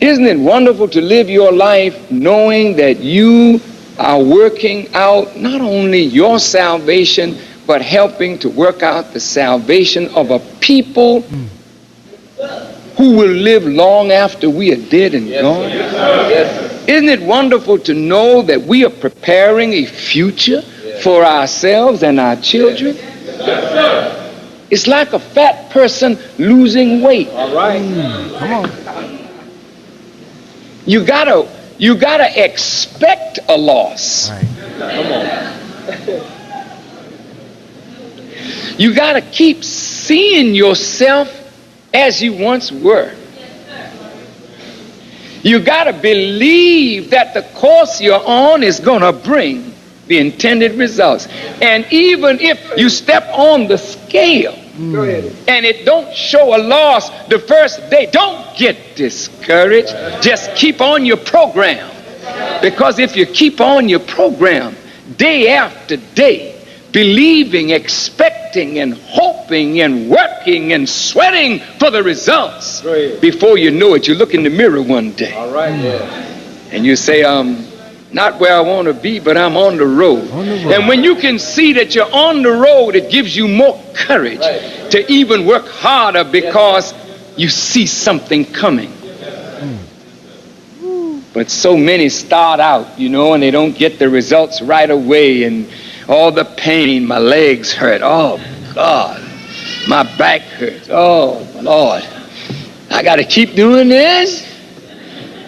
Isn't it wonderful to live your life knowing that you are working out not only your salvation, but helping to work out the salvation of a people who will live long after we are dead and gone? Yes. Isn't it wonderful to know that we are preparing a future for ourselves and our children? It's like a fat person losing weight. All right. Come on. You gotta expect a loss. Right. Come on. You gotta keep seeing yourself as you once were. You gotta believe that the course you're on is gonna bring the intended results. And even if you step on the scale and it don't show a loss the first day, don't get discouraged. Just keep on your program. Because if you keep on your program day after day, believing, expecting, and hoping, and working, and sweating for the results, before you know it, you look in the mirror one day. All right. Yeah. And you say, not where I want to be, but I'm on the road. And when you can see that you're on the road, it gives you more courage to even work harder because you see something coming. But so many start out, and they don't get the results right away, and all the pain, my legs hurt, oh God, my back hurts, oh Lord, I got to keep doing this.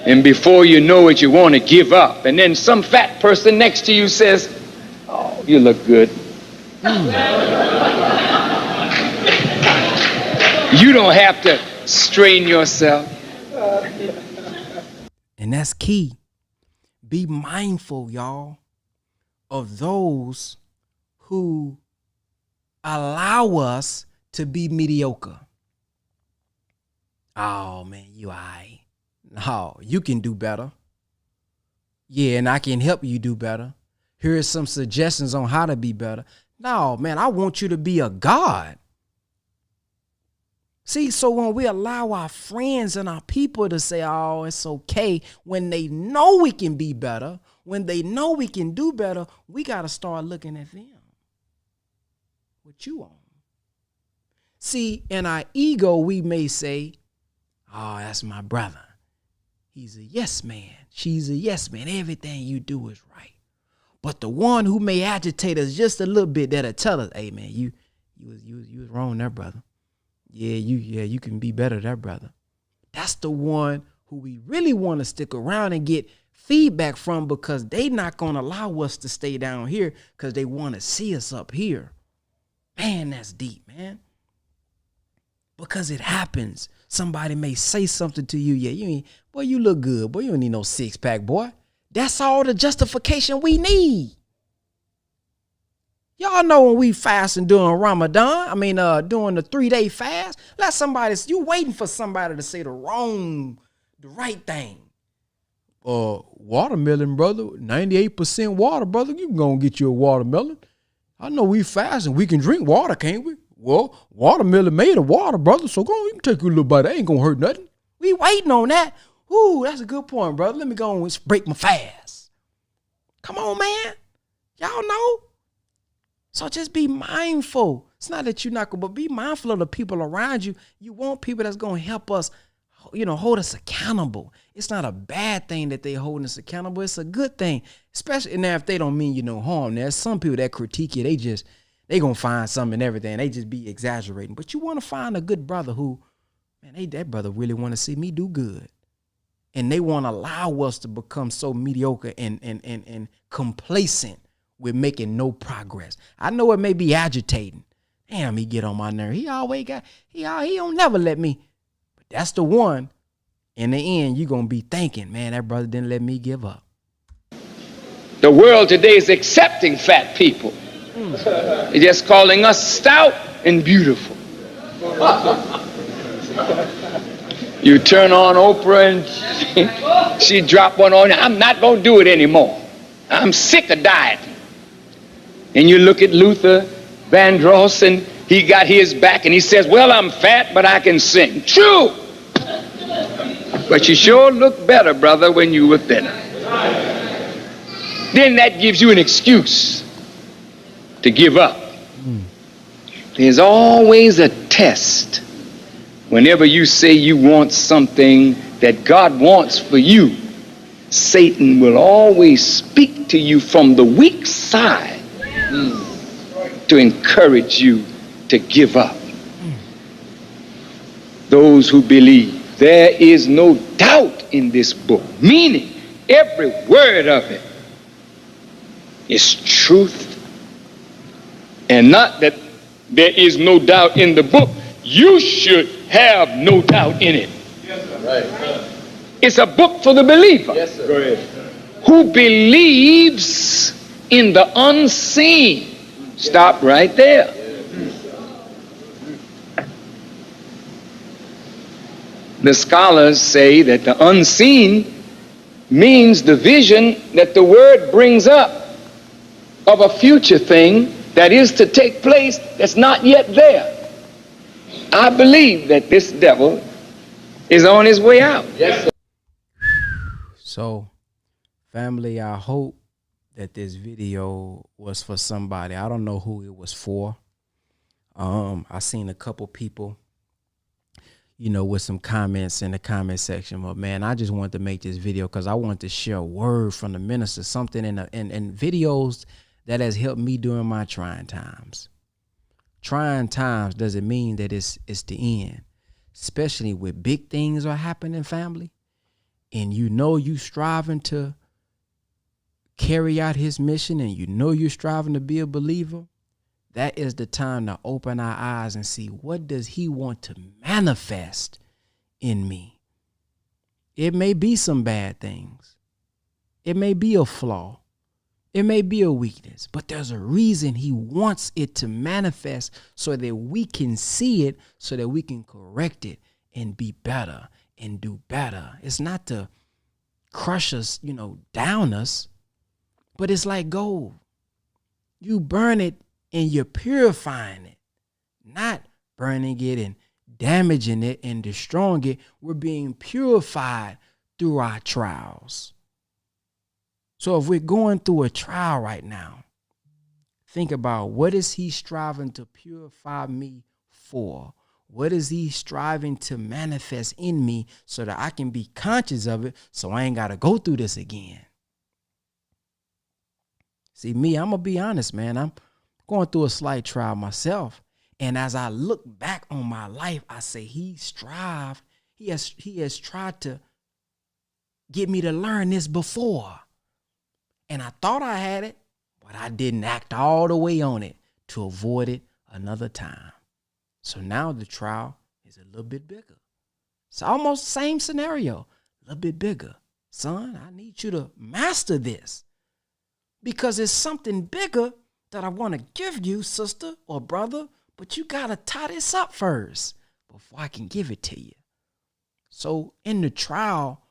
And before you know it, you want to give up. And then some fat person next to you says, oh, you look good. You don't have to strain yourself. And that's key. Be mindful, y'all, of those who allow us to be mediocre. Oh man, you all right. No, you can do better. Yeah, and I can help you do better. Here are some suggestions on how to be better. No, man, I want you to be a God. See, so when we allow our friends and our people to say, oh, it's okay, when they know we can be better, when they know we can do better, we got to start looking at them. What you on? See, in our ego, we may say, oh, that's my brother. He's a yes man. She's a yes man. Everything you do is right. But the one who may agitate us just a little bit, that'll tell us, hey man, you was wrong there, brother. You can be better there, brother. That's the one who we really want to stick around and get feedback from, because they not going to allow us to stay down here because they want to see us up here. Man, that's deep, man. Because it happens. Somebody may say something to you. Yeah, you look good. Boy, you don't need no six pack, boy. That's all the justification we need. Y'all know when we fasting during Ramadan, during the 3-day fast, you waiting for somebody to say the right thing. Watermelon, brother, 98% water, brother. You can go and get you a watermelon. I know we fasting. We can drink water, can't we? Well, watermelon made of water, brother. So go on, you can take a little bite. That ain't gonna hurt nothing. We waiting on that. Ooh, that's a good point, brother. Let me go and break my fast. Come on, man. Y'all know. So just be mindful. It's not that you're not going, but be mindful of the people around you. You want people that's going to help us, hold us accountable. It's not a bad thing that they holding us accountable. It's a good thing, especially now if they don't mean you no harm. There's some people that critique you. They going to find something and everything. They just be exaggerating. But you want to find a good brother who, man, that brother really want to see me do good. And they want to allow us to become so mediocre and complacent with making no progress. I know it may be agitating. Damn, he get on my nerve. He don't never let me. But that's the one. In the end, you're going to be thinking, man, that brother didn't let me give up. The world today is accepting fat people. They're just calling us stout and beautiful. You turn on Oprah and she drop one on you. I'm not going to do it anymore. I'm sick of dieting. And you look at Luther Vandross, and he got his back, and he says, well, I'm fat, but I can sing. True. But you sure look better, brother, when you were thinner. Then that gives you an excuse to give up. There's always a test. Whenever you say you want something that God wants for you, Satan will always speak to you from the weak side to encourage you to give up. Those who believe there is no doubt in this book, meaning every word of it is truth, and not that there is no doubt in the book. You should have no doubt in it. Yes, sir. Right. It's a book for the believer. Yes, sir. Go ahead. Who believes in the unseen. Stop right there. The scholars say that the unseen means the vision that the word brings up of a future thing that is to take place that's not yet there. I believe that this devil is on his way out. Yes, sir. So, family, I hope that this video was for somebody. I don't know who it was for. I seen a couple people, with some comments in the comment section. But man, I just wanted to make this video because I wanted to share a word from the minister, something in videos that has helped me during my trying times. Trying times doesn't mean that it's the end, especially when big things are happening, family, and you striving to carry out his mission, and you're striving to be a believer. That is the time to open our eyes and see, what does he want to manifest in me? It may be some bad things. It may be a flaw. It may be a weakness, but there's a reason he wants it to manifest so that we can see it, so that we can correct it and be better and do better. It's not to crush us, down us, but it's like gold. You burn it and you're purifying it, not burning it and damaging it and destroying it. We're being purified through our trials. So if we're going through a trial right now, think about, what is he striving to purify me for? What is he striving to manifest in me so that I can be conscious of it, so I ain't got to go through this again? See, me, I'm going to be honest, man. I'm going through a slight trial myself. And as I look back on my life, I say he has tried to get me to learn this before. And I thought I had it, but I didn't act all the way on it to avoid it another time. So now the trial is a little bit bigger. It's almost the same scenario, a little bit bigger. Son, I need you to master this, because it's something bigger that I want to give you, sister or brother, but you got to tie this up first before I can give it to you. So in the trial,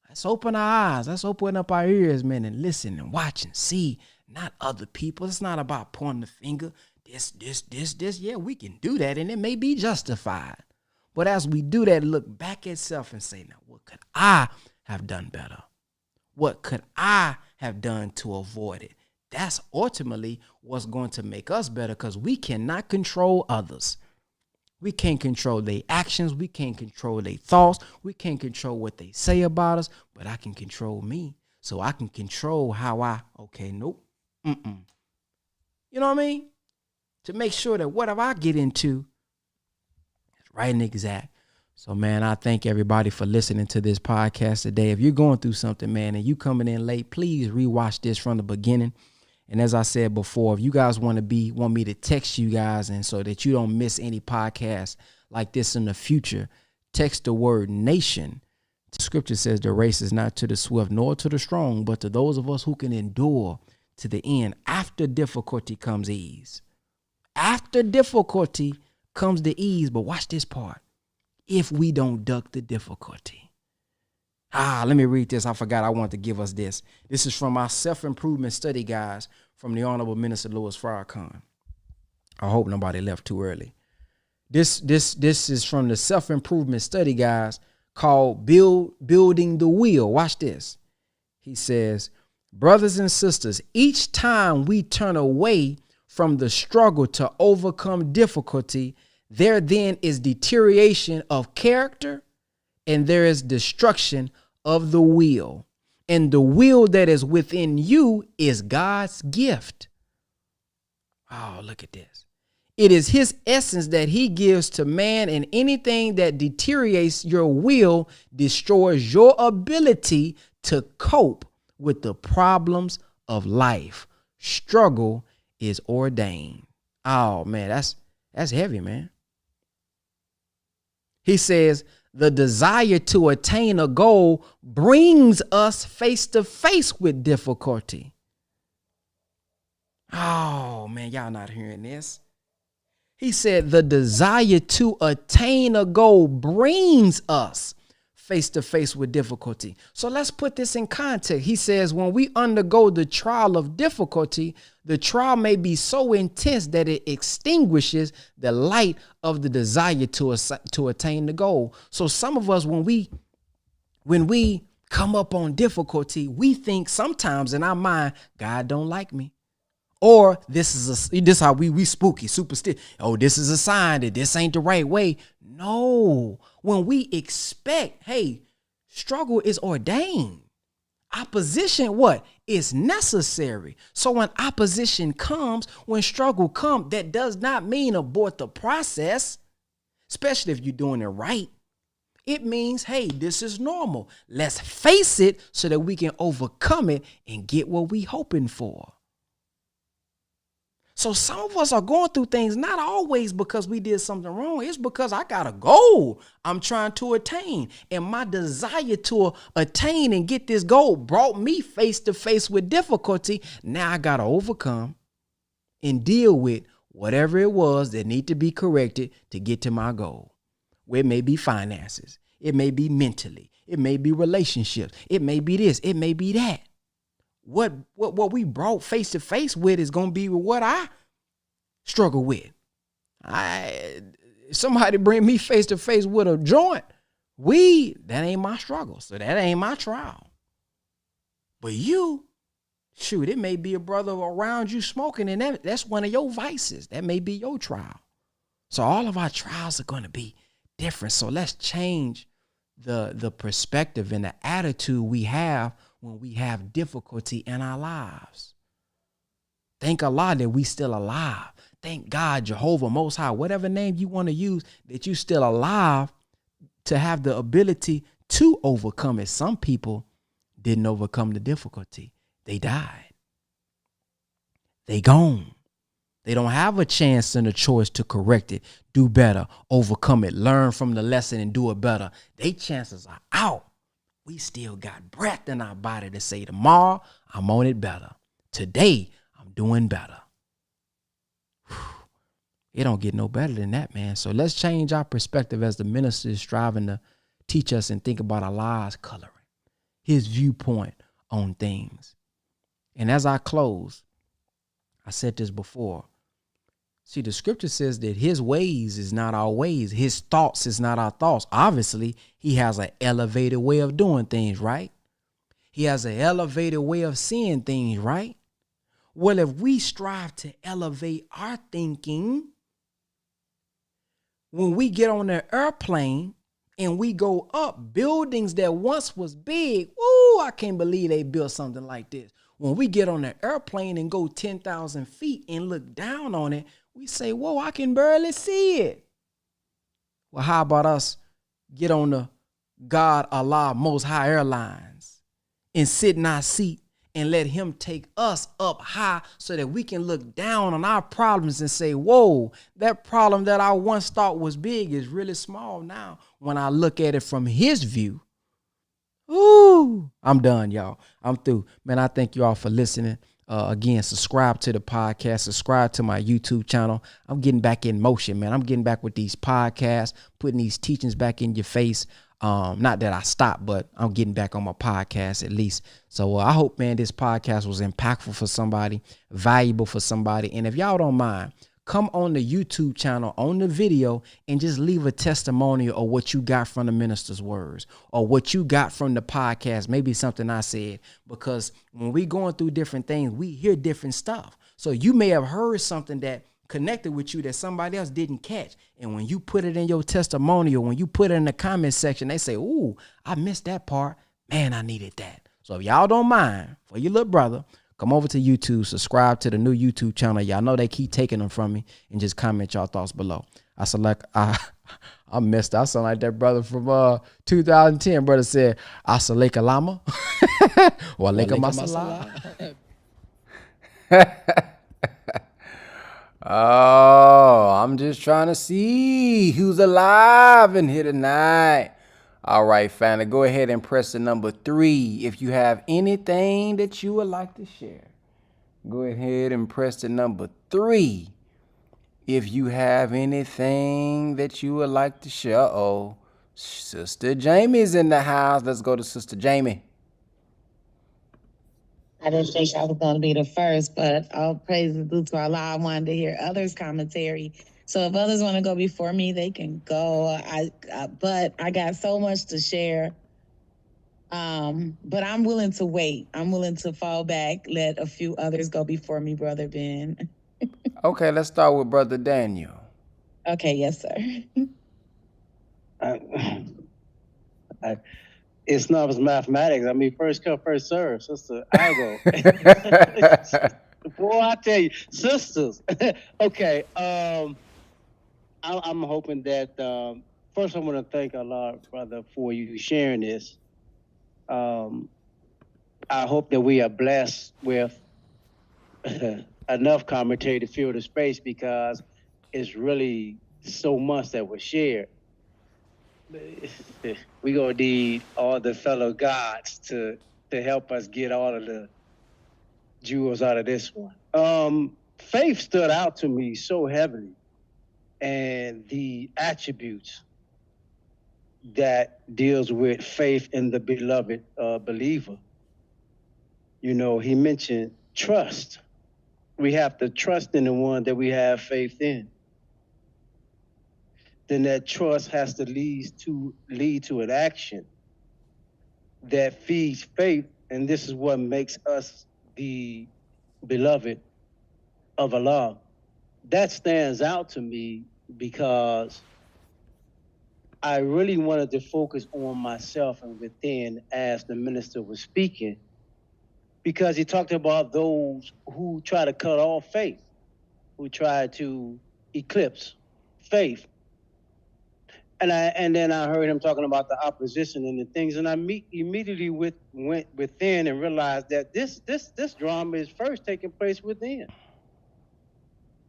let's open our eyes. Let's open up our ears, man, and listen and watch and see, not other people. It's not about pointing the finger. This. Yeah, we can do that, and it may be justified. But as we do that, look back at self and say, now, what could I have done better? What could I have done to avoid it? That's ultimately what's going to make us better, because we cannot control others. We can't control their actions. We can't control their thoughts. We can't control what they say about us, but I can control me. So I can control how nope. You know what I mean? To make sure that whatever I get into is right and exact. So, man, I thank everybody for listening to this podcast today. If you're going through something, man, and you coming in late, please rewatch this from the beginning. And as I said before, if you guys want me to text you guys, and so that you don't miss any podcasts like this in the future, text the word nation. The scripture says the race is not to the swift nor to the strong, but to those of us who can endure to the end. After difficulty comes ease. After difficulty comes the ease. But watch this part. If we don't duck the difficulty. Let me read this. I forgot I wanted to give us this. This is from our self-improvement study guides from the Honorable Minister Louis Farrakhan. I hope nobody left too early. This is from the self-improvement study guides called Building the Wheel. Watch this. He says, brothers and sisters, each time we turn away from the struggle to overcome difficulty, there then is deterioration of character, and there is destruction of the will. And the will that is within you is God's gift. Oh, look at this. It is his essence that he gives to man, and anything that deteriorates your will destroys your ability to cope with the problems of life. Struggle is ordained. Oh, man, that's heavy, man. He says, the desire to attain a goal brings us face to face with difficulty. Oh, man, y'all not hearing this. He said the desire to attain a goal brings us face to face with difficulty. So let's put this in context. He says when we undergo the trial of difficulty, the trial may be so intense that it extinguishes the light of the desire to attain the goal. So some of us, when we come up on difficulty, we think sometimes in our mind, God don't like me. Or this how we spooky, superstitious. Oh, this is a sign that this ain't the right way. No, when we expect, hey, struggle is ordained. Opposition, what? Is necessary. So when opposition comes, when struggle comes, that does not mean abort the process, especially if you're doing it right. It means, hey, this is normal. Let's face it so that we can overcome it and get what we hoping for. So some of us are going through things not always because we did something wrong. It's because I got a goal I'm trying to attain. And my desire to attain and get this goal brought me face to face with difficulty. Now I got to overcome and deal with whatever it was that need to be corrected to get to my goal. Where it may be finances. It may be mentally. It may be relationships. It may be this. It may be that. What we brought face to face with is going to be what I struggle with. Somebody bring me face to face with a joint, that ain't my struggle. So that ain't my trial. But you, shoot, it may be a brother around you smoking, and that's one of your vices. That may be your trial. So all of our trials are going to be different. So let's change the perspective and the attitude we have when we have difficulty in our lives. Thank Allah that we still alive. Thank God, Jehovah Most High, whatever name you want to use, that you still alive to have the ability to overcome it. Some people didn't overcome the difficulty. They died. They gone. They don't have a chance and a choice to correct it, do better, overcome it, learn from the lesson and do it better. Their chances are out. We still got breath in our body to say tomorrow, I'm on it better. Today, I'm doing better. It don't get no better than that, man. So let's change our perspective as the minister is striving to teach us and think about Allah's coloring, his viewpoint on things. And as I close, I said this before. See, the scripture says that his ways is not our ways. His thoughts is not our thoughts. Obviously, he has an elevated way of doing things, right? He has an elevated way of seeing things, right? Well, if we strive to elevate our thinking, when we get on the airplane and we go up, buildings that once was big, woo, I can't believe they built something like this. When we get on the airplane and go 10,000 feet and look down on it, we say, whoa, I can barely see it. Well, how about us get on the God, Allah, Most High Airlines and sit in our seat and let him take us up high so that we can look down on our problems and say, whoa, that problem that I once thought was big is really small now when I look at it from his view. Ooh, I'm done, y'all. I'm through. Man, I thank you all for listening. Again, subscribe to the podcast, subscribe to my YouTube channel. I'm getting back in motion, man. I'm getting back with these podcasts, putting these teachings back in your face. Not that I stopped, but I'm getting back on my podcast at least. So I hope, man, this podcast was impactful for somebody, valuable for somebody. And if y'all don't mind, come on the YouTube channel, on the video, and just leave a testimonial of what you got from the minister's words or what you got from the podcast, maybe something I said, because when we going through different things, we hear different stuff. So you may have heard something that connected with you that somebody else didn't catch. And when you put it in your testimonial, when you put it in the comment section, they say, ooh, I missed that part. Man, I needed that. So if y'all don't mind, for your little brother, come over to YouTube, subscribe to the new YouTube channel. Y'all know they keep taking them from me, and just comment y'all thoughts below. I messed up. I sound like that brother from 2010. Brother said, Assalamu lama. Wa alaikum assalam. Oh, I'm just trying to see who's alive in here tonight. All right, family, go ahead and press the number 3 if you have anything that you would like to share. Go ahead and press the number 3 if you have anything that you would like to share. Uh-oh, Sister Jamie's in the house. Let's go to Sister Jamie. I didn't think I was going to be the first, but all praise is due to Allah. I wanted to hear others' commentary. So if others want to go before me, they can go. But I got so much to share. But I'm willing to wait. I'm willing to fall back, let a few others go before me, Brother Ben. Okay, let's start with Brother Daniel. Okay, yes, sir. It's not as mathematics. I mean, first come, first serve. Sister, I'll go. Boy, I tell you, sisters. Okay. I'm hoping that first I want to thank Allah, brother, for you sharing this. I hope that we are blessed with enough commentary to fill the space because it's really so much that was shared. We're going to need all the fellow gods to help us get all of the jewels out of this one. Faith stood out to me so heavily, and the attributes that deals with faith in the beloved believer. You know, he mentioned trust. We have to trust in the one that we have faith in. Then that trust has to lead to an action that feeds faith, and this is what makes us the beloved of Allah. That stands out to me because I really wanted to focus on myself and within as the minister was speaking, because he talked about those who try to cut off faith, who try to eclipse faith. And then I heard him talking about the opposition and the things, and I immediately went within and realized that this drama is first taking place within.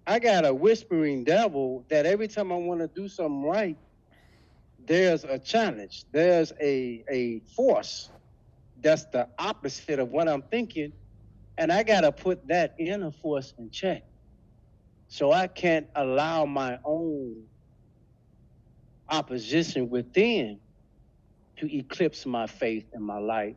I got a whispering devil that every time I want to do something right, there's a challenge. There's a force that's the opposite of what I'm thinking, and I got to put that inner force in check. So I can't allow my own opposition within to eclipse my faith in my life.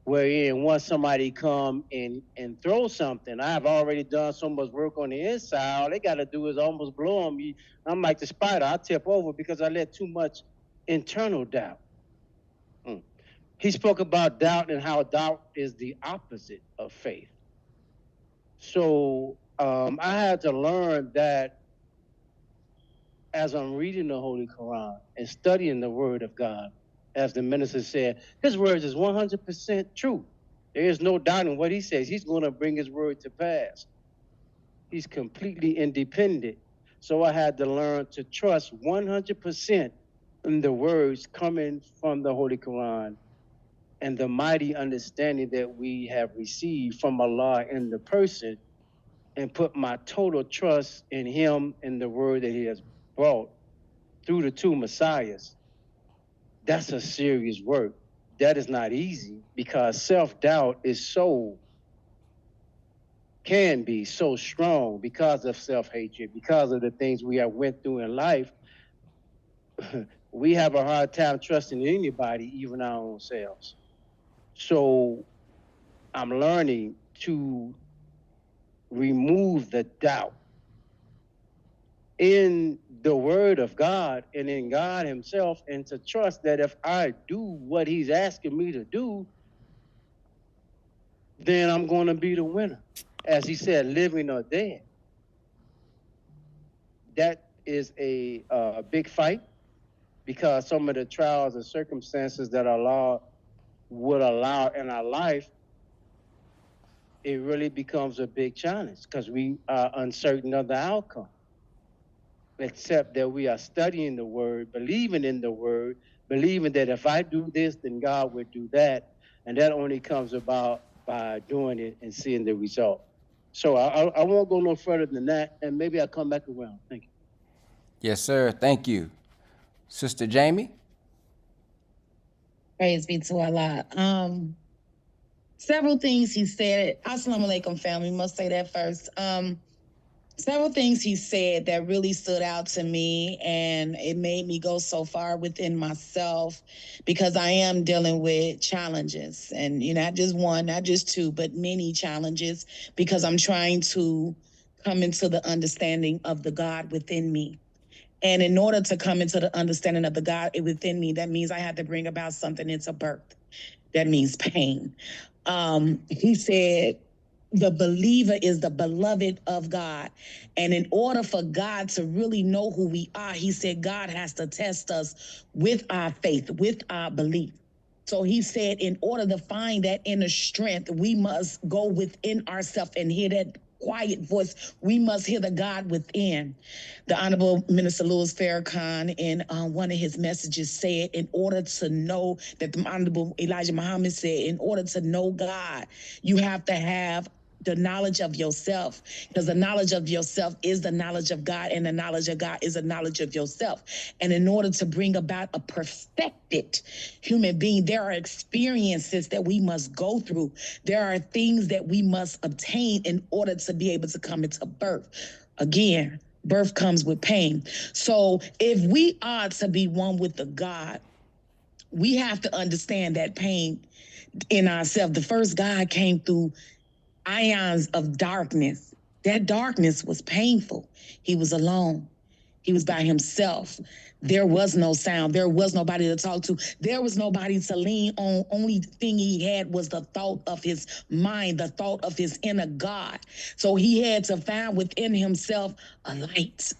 Wherein once somebody come and throw something, I've already done so much work on the inside, all they got to do is almost blow on me. I'm like the spider, I tip over because I let too much internal doubt. He spoke about doubt and how doubt is the opposite of faith. So I had to learn that as I'm reading the Holy Quran and studying the Word of God, as the minister said, his words is 100% true. There is no doubt in what he says. He's going to bring his word to pass. He's completely independent. So I had to learn to trust 100% in the words coming from the Holy Quran and the mighty understanding that we have received from Allah in the person, and put my total trust in him and the word that he has brought through the two messiahs. That's a serious work. That is not easy because self-doubt can be so strong because of self-hatred, because of the things we have went through in life. We have a hard time trusting anybody, even our own selves. So I'm learning to remove the doubt in the word of God and in God himself, and to trust that if I do what he's asking me to do, then I'm going to be the winner. As he said, living or dead. That is a big fight, because some of the trials and circumstances that Allah would allow in our life, it really becomes a big challenge because we are uncertain of the outcome. Except that we are studying the word, believing in the word, believing that if I do this, then God would do that. And that only comes about by doing it and seeing the result. So I won't go no further than that, and maybe I'll come back around. Thank you. Yes, sir. Thank you. Sister Jamie? Praise be to Allah. Several things he said. Assalamu alaikum, family. Must say that first. Several things he said that really stood out to me, and it made me go so far within myself, because I am dealing with challenges, and not just one, not just two, but many challenges, because I'm trying to come into the understanding of the God within me. And in order to come into the understanding of the God within me, that means I have to bring about something into birth. That means pain. He said, the believer is the beloved of God. And in order for God to really know who we are, he said God has to test us with our faith, with our belief. So he said, in order to find that inner strength, we must go within ourselves and hear that quiet voice. We must hear the God within. The Honorable Minister Louis Farrakhan, in one of his messages, said, in order to know, that the Honorable Elijah Muhammad said, in order to know God, you have to have The knowledge of yourself, because the knowledge of yourself is the knowledge of God, and the knowledge of God is the knowledge of yourself. And in order to bring about a perfected human being, there are experiences that we must go through. There are things that we must obtain in order to be able to come into birth. Again, birth comes with pain. So if we are to be one with the God, we have to understand that pain in ourselves. The first God came through ions of darkness. That darkness was painful. He was alone. He was by himself. There was no sound. There was nobody to talk to. There was nobody to lean on. Only thing he had was the thought of his mind, the thought of his inner God. So he had to find within himself a light.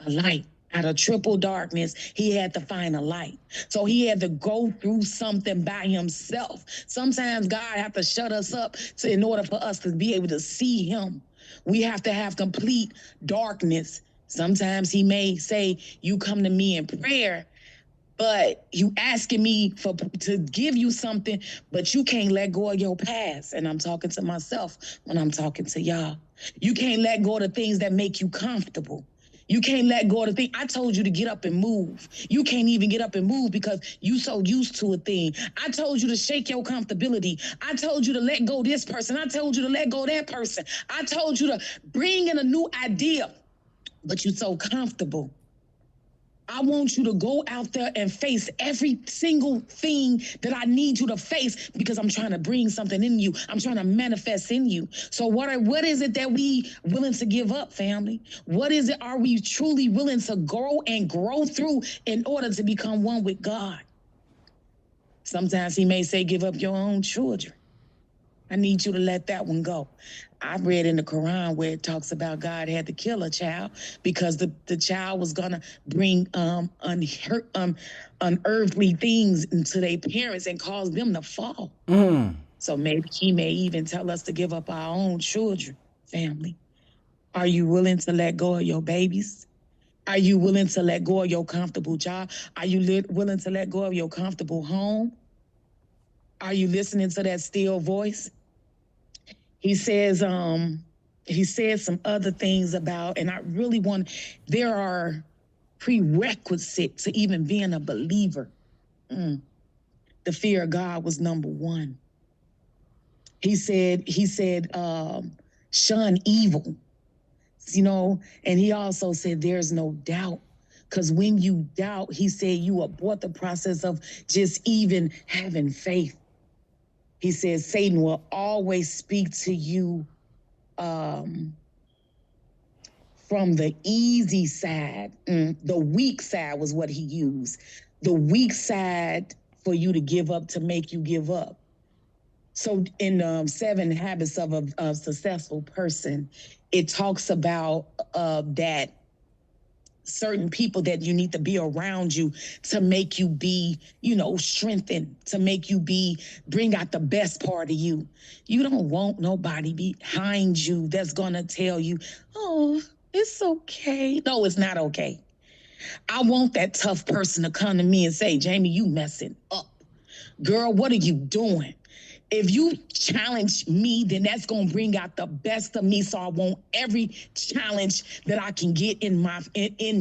A light. Out of triple darkness, he had to find a light. So he had to go through something by himself. Sometimes God have to shut us up in order for us to be able to see him. We have to have complete darkness. Sometimes he may say, you come to me in prayer, but you asking me to give you something, but you can't let go of your past. And I'm talking to myself when I'm talking to y'all. You can't let go of the things that make you comfortable. You can't let go of the thing. I told you to get up and move. You can't even get up and move because you so used to a thing. I told you to shake your comfortability. I told you to let go this person. I told you to let go that person. I told you to bring in a new idea, but you're so comfortable. I want you to go out there and face every single thing that I need you to face because I'm trying to bring something in you. I'm trying to manifest in you. So what is it that we willing to give up, family? What is it are we truly willing to grow and grow through in order to become one with God? Sometimes he may say, give up your own children. I need you to let that one go. I read in the Quran where it talks about God had to kill a child because the child was gonna bring unearthly things into their parents and cause them to fall. So maybe he may even tell us to give up our own children, family. Are you willing to let go of your babies? Are you willing to let go of your comfortable job? Are you willing to let go of your comfortable home? Are you listening to that still voice? He says some other things about, and I really there are prerequisites to even being a believer. The fear of God was number one. He said, shun evil, and he also said, there's no doubt. Because when you doubt, he said, you abort the process of just even having faith. He says, Satan will always speak to you from the easy side. The weak side was what he used. The weak side for you to give up, to make you give up. So in 7 Habits of a Successful Person, it talks about that certain people that you need to be around you to make you be, strengthened, to make you bring out the best part of you. You don't want nobody behind you that's gonna tell you, oh, it's okay. No, it's not okay. I want that tough person to come to me and say, Jamie, you messing up. Girl, what are you doing? If you challenge me, then that's going to bring out the best of me. So I want every challenge that I can get in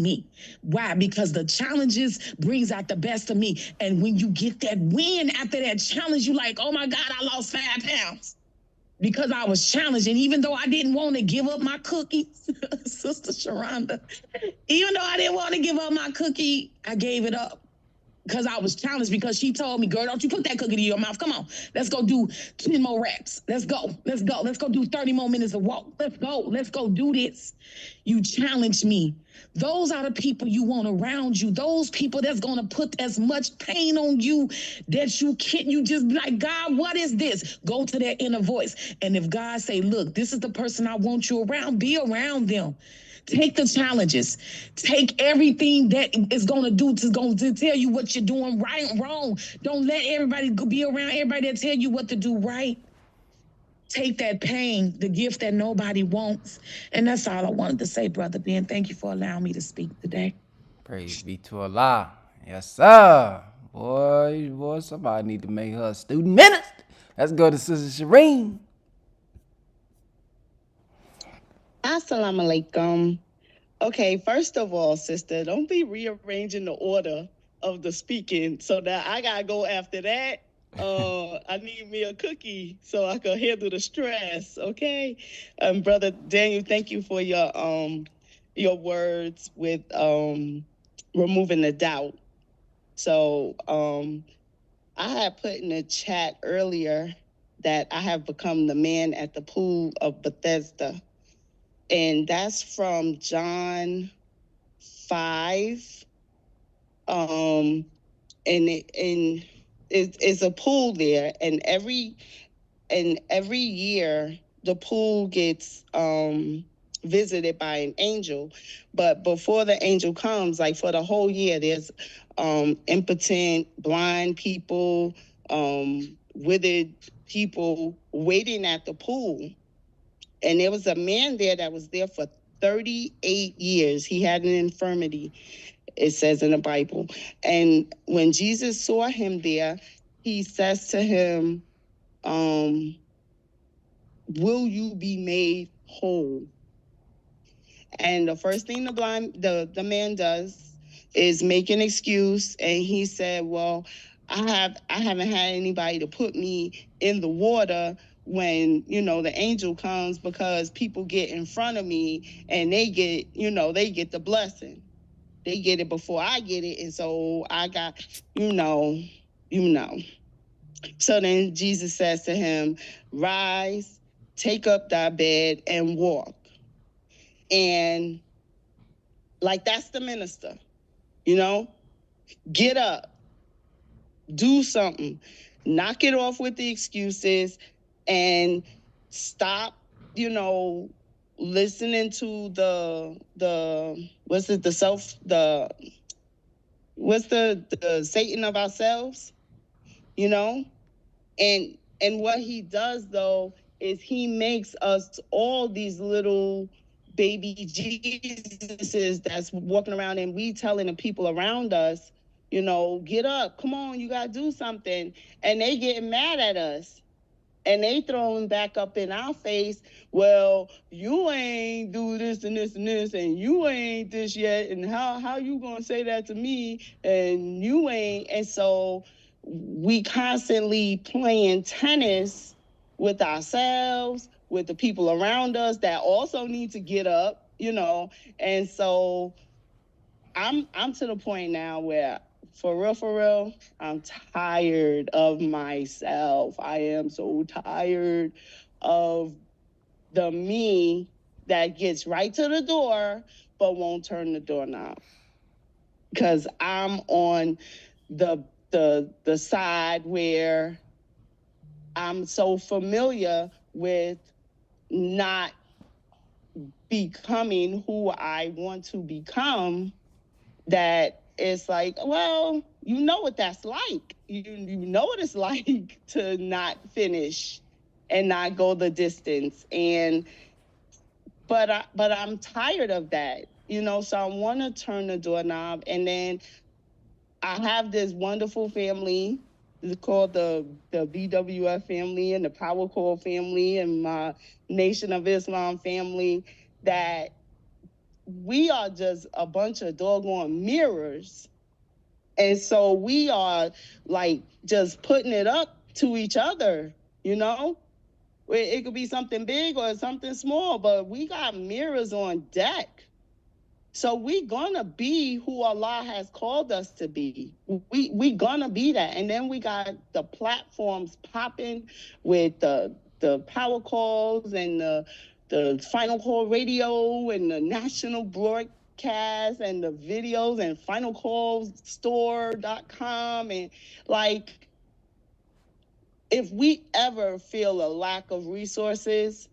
me. Why? Because the challenges brings out the best of me. And when you get that win after that challenge, you like, oh my God, I lost 5 pounds. Because I was challenged. And even though I didn't want to give up my cookies, Sister Sharonda, even though I didn't want to give up my cookie, I gave it up. Because I was challenged, because she told me, girl, don't you put that cookie in your mouth. Come on, let's go do 10 more reps. Let's go. Let's go do 30 more minutes of walk. Let's go do this. You challenge me. Those are the people you want around you. Those people that's going to put as much pain on you that you just be like, God, what is this? Go to that inner voice. And if God say, look, this is the person I want you around, be around them. Take the challenges. Take everything that is going to tell you what you're doing right and wrong. Don't let everybody be around everybody that tell you what to do right. Take that pain, the gift that nobody wants. And that's all I wanted to say, Brother Ben. Thank you for allowing me to speak today. Praise be to Allah. Yes, sir. Boy, somebody need to make her a student minister. Let's go to Sister Shireen. Assalamu alaikum. Okay, first of all, sister, don't be rearranging the order of the speaking so that I gotta go after that. I need me a cookie so I can handle the stress. Okay, brother Daniel, thank you for your words with removing the doubt. So I had put in the chat earlier that I have become the man at the pool of Bethesda, and that's from John 5. And it's a pool there, and every year the pool gets visited by an angel. But before the angel comes, like for the whole year, there's impotent, blind people, withered people waiting at the pool. And there was a man there that was there for 38 years. He had an infirmity, it says in the Bible. And when Jesus saw him there, he says to him, will you be made whole? And the first thing the man does is make an excuse, and he said, well, I haven't had anybody to put me in the water when the angel comes, because people get in front of me and they get the blessing. They get it before I get it, and so I got So then Jesus says to him, rise, take up thy bed and walk. And like, that's the minister, get up, do something, knock it off with the excuses, and stop, listening to the Satan of ourselves, and what he does though is he makes us all these little baby Jesuses that's walking around, and we telling the people around us, get up, come on, you gotta do something, and they get mad at us. And they throwing back up in our face, well, you ain't do this and this and this, and you ain't this yet, and how you gonna say that to me, and you ain't. And so we constantly playing tennis with ourselves, with the people around us that also need to get up, And so I'm to the point now where, for real, I'm tired of myself. I am so tired of the me that gets right to the door but won't turn the doorknob. Because I'm on the side where I'm so familiar with not becoming who I want to become, that it's like, well, you know what that's like. You know what it's like to not finish and not go the distance. But I'm tired of that, so I want to turn the doorknob. And then I have this wonderful family. It's called the BWF family and the Power Core family and my Nation of Islam family, that we are just a bunch of doggone mirrors. And so we are like just putting it up to each other, It could be something big or something small, but we got mirrors on deck. So we gonna be who Allah has called us to be. We gonna be that. And then we got the platforms popping with the power calls and the Final Call radio and the national broadcast and the videos and finalcallstore.com. And like, if we ever feel a lack of resources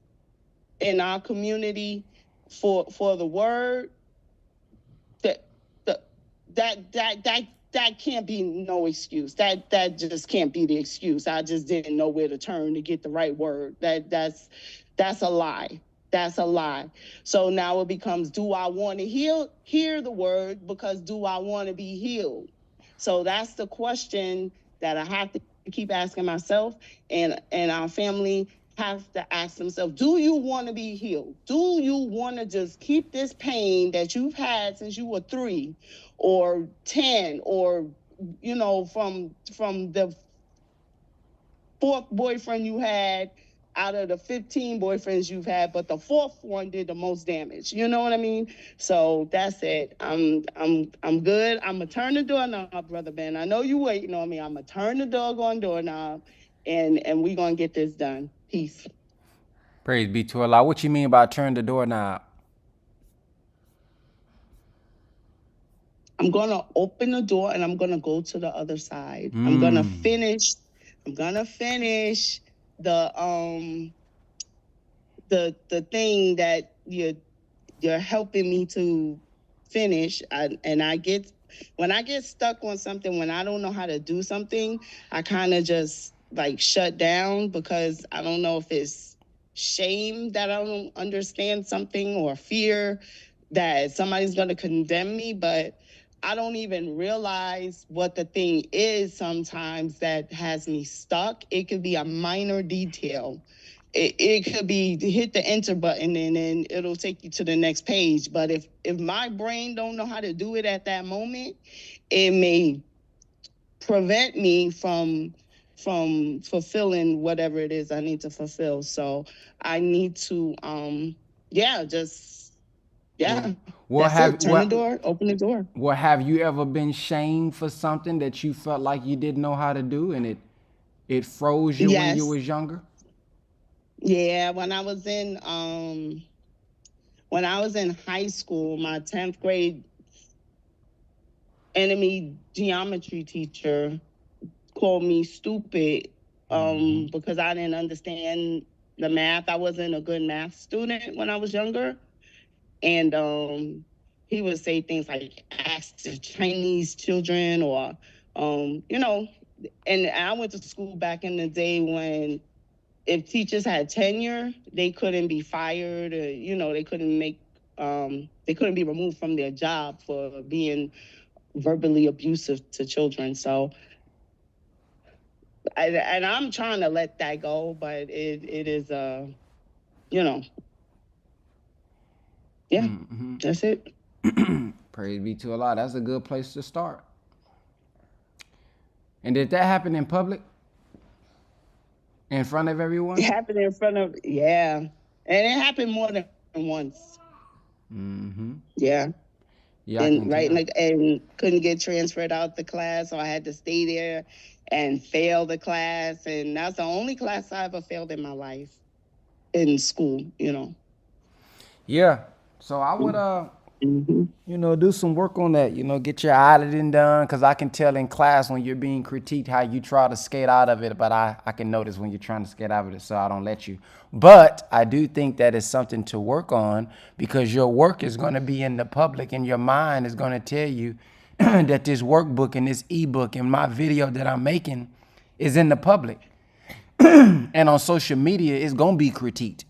in our community for the word, that can't be no excuse. That just can't be the excuse. I just didn't know where to turn to get the right word. That's a lie. That's a lie. So now it becomes, do I want to hear the word, because do I want to be healed? So that's the question that I have to keep asking myself and our family. have to ask themselves, do you want to be healed? Do you want to just keep this pain that you've had since you were 3 or 10 or, you know, from the 4th boyfriend you had out of the 15 boyfriends you've had, but the 4th one did the most damage. You know what I mean? So that's it. I'm good. I'm gonna turn the doorknob, Brother Ben. I know you waiting on me. I'm gonna turn the doggone doorknob, and we gonna get this done. Peace. Praise be to Allah. What you mean by turn the doorknob? I'm gonna open the door and I'm gonna go to the other side. I'm gonna finish the thing that you're helping me to finish. When I get stuck on something, when I don't know how to do something, I kind of just like shut down because I don't know if it's shame that I don't understand something or fear that somebody's going to condemn me, but I don't even realize what the thing is sometimes that has me stuck. It could be a minor detail. It could be to hit the enter button and then it'll take you to the next page. But if my brain don't know how to do it at that moment, it may prevent me from fulfilling whatever it is I need to fulfill. So I need to turn the door, open the door. Well, have you ever been shamed for something that you felt like you didn't know how to do and it froze you when you was younger? Yeah, when I was in high school, my 10th grade enemy geometry teacher called me stupid because I didn't understand the math. I wasn't a good math student when I was younger. And he would say things like, ask the Chinese children or, you know, and I went to school back in the day when if teachers had tenure, they couldn't be fired or, you know, they couldn't be removed from their job for being verbally abusive to children. So, and I'm trying to let that go, but it is, you know, that's it. Praise be to Allah. That's a good place to start. And did that happen in public? In front of everyone? It happened in front of, and it happened more than once. Yeah. And couldn't get transferred out the class, so I had to stay there and fail the class. And that's the only class I ever failed in my life in school, you know. Yeah. So I would, you know, do some work on that, you know, get your auditing done. Because I can tell in class when you're being critiqued how you try to skate out of it. But I can notice when you're trying to skate out of it, so I don't let you. But I do think that is something to work on because your work is going to be in the public and your mind is going to tell you that this workbook and this ebook and my video that I'm making is in the public. And on social media, it's going to be critiqued.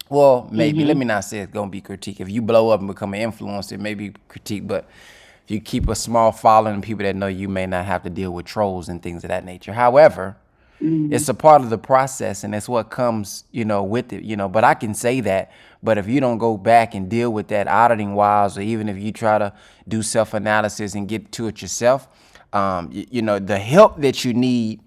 Well, maybe. Let me not say it's going to be critique. If you blow up and become an influencer, it may be critique. But if you keep a small following of people that know you, may not have to deal with trolls and things of that nature. However, it's a part of the process, and it's what comes, you know, with it, you know. But I can say that. But if you don't go back and deal with that auditing wise, or even if you try to do self-analysis and get to it yourself, you know, the help that you need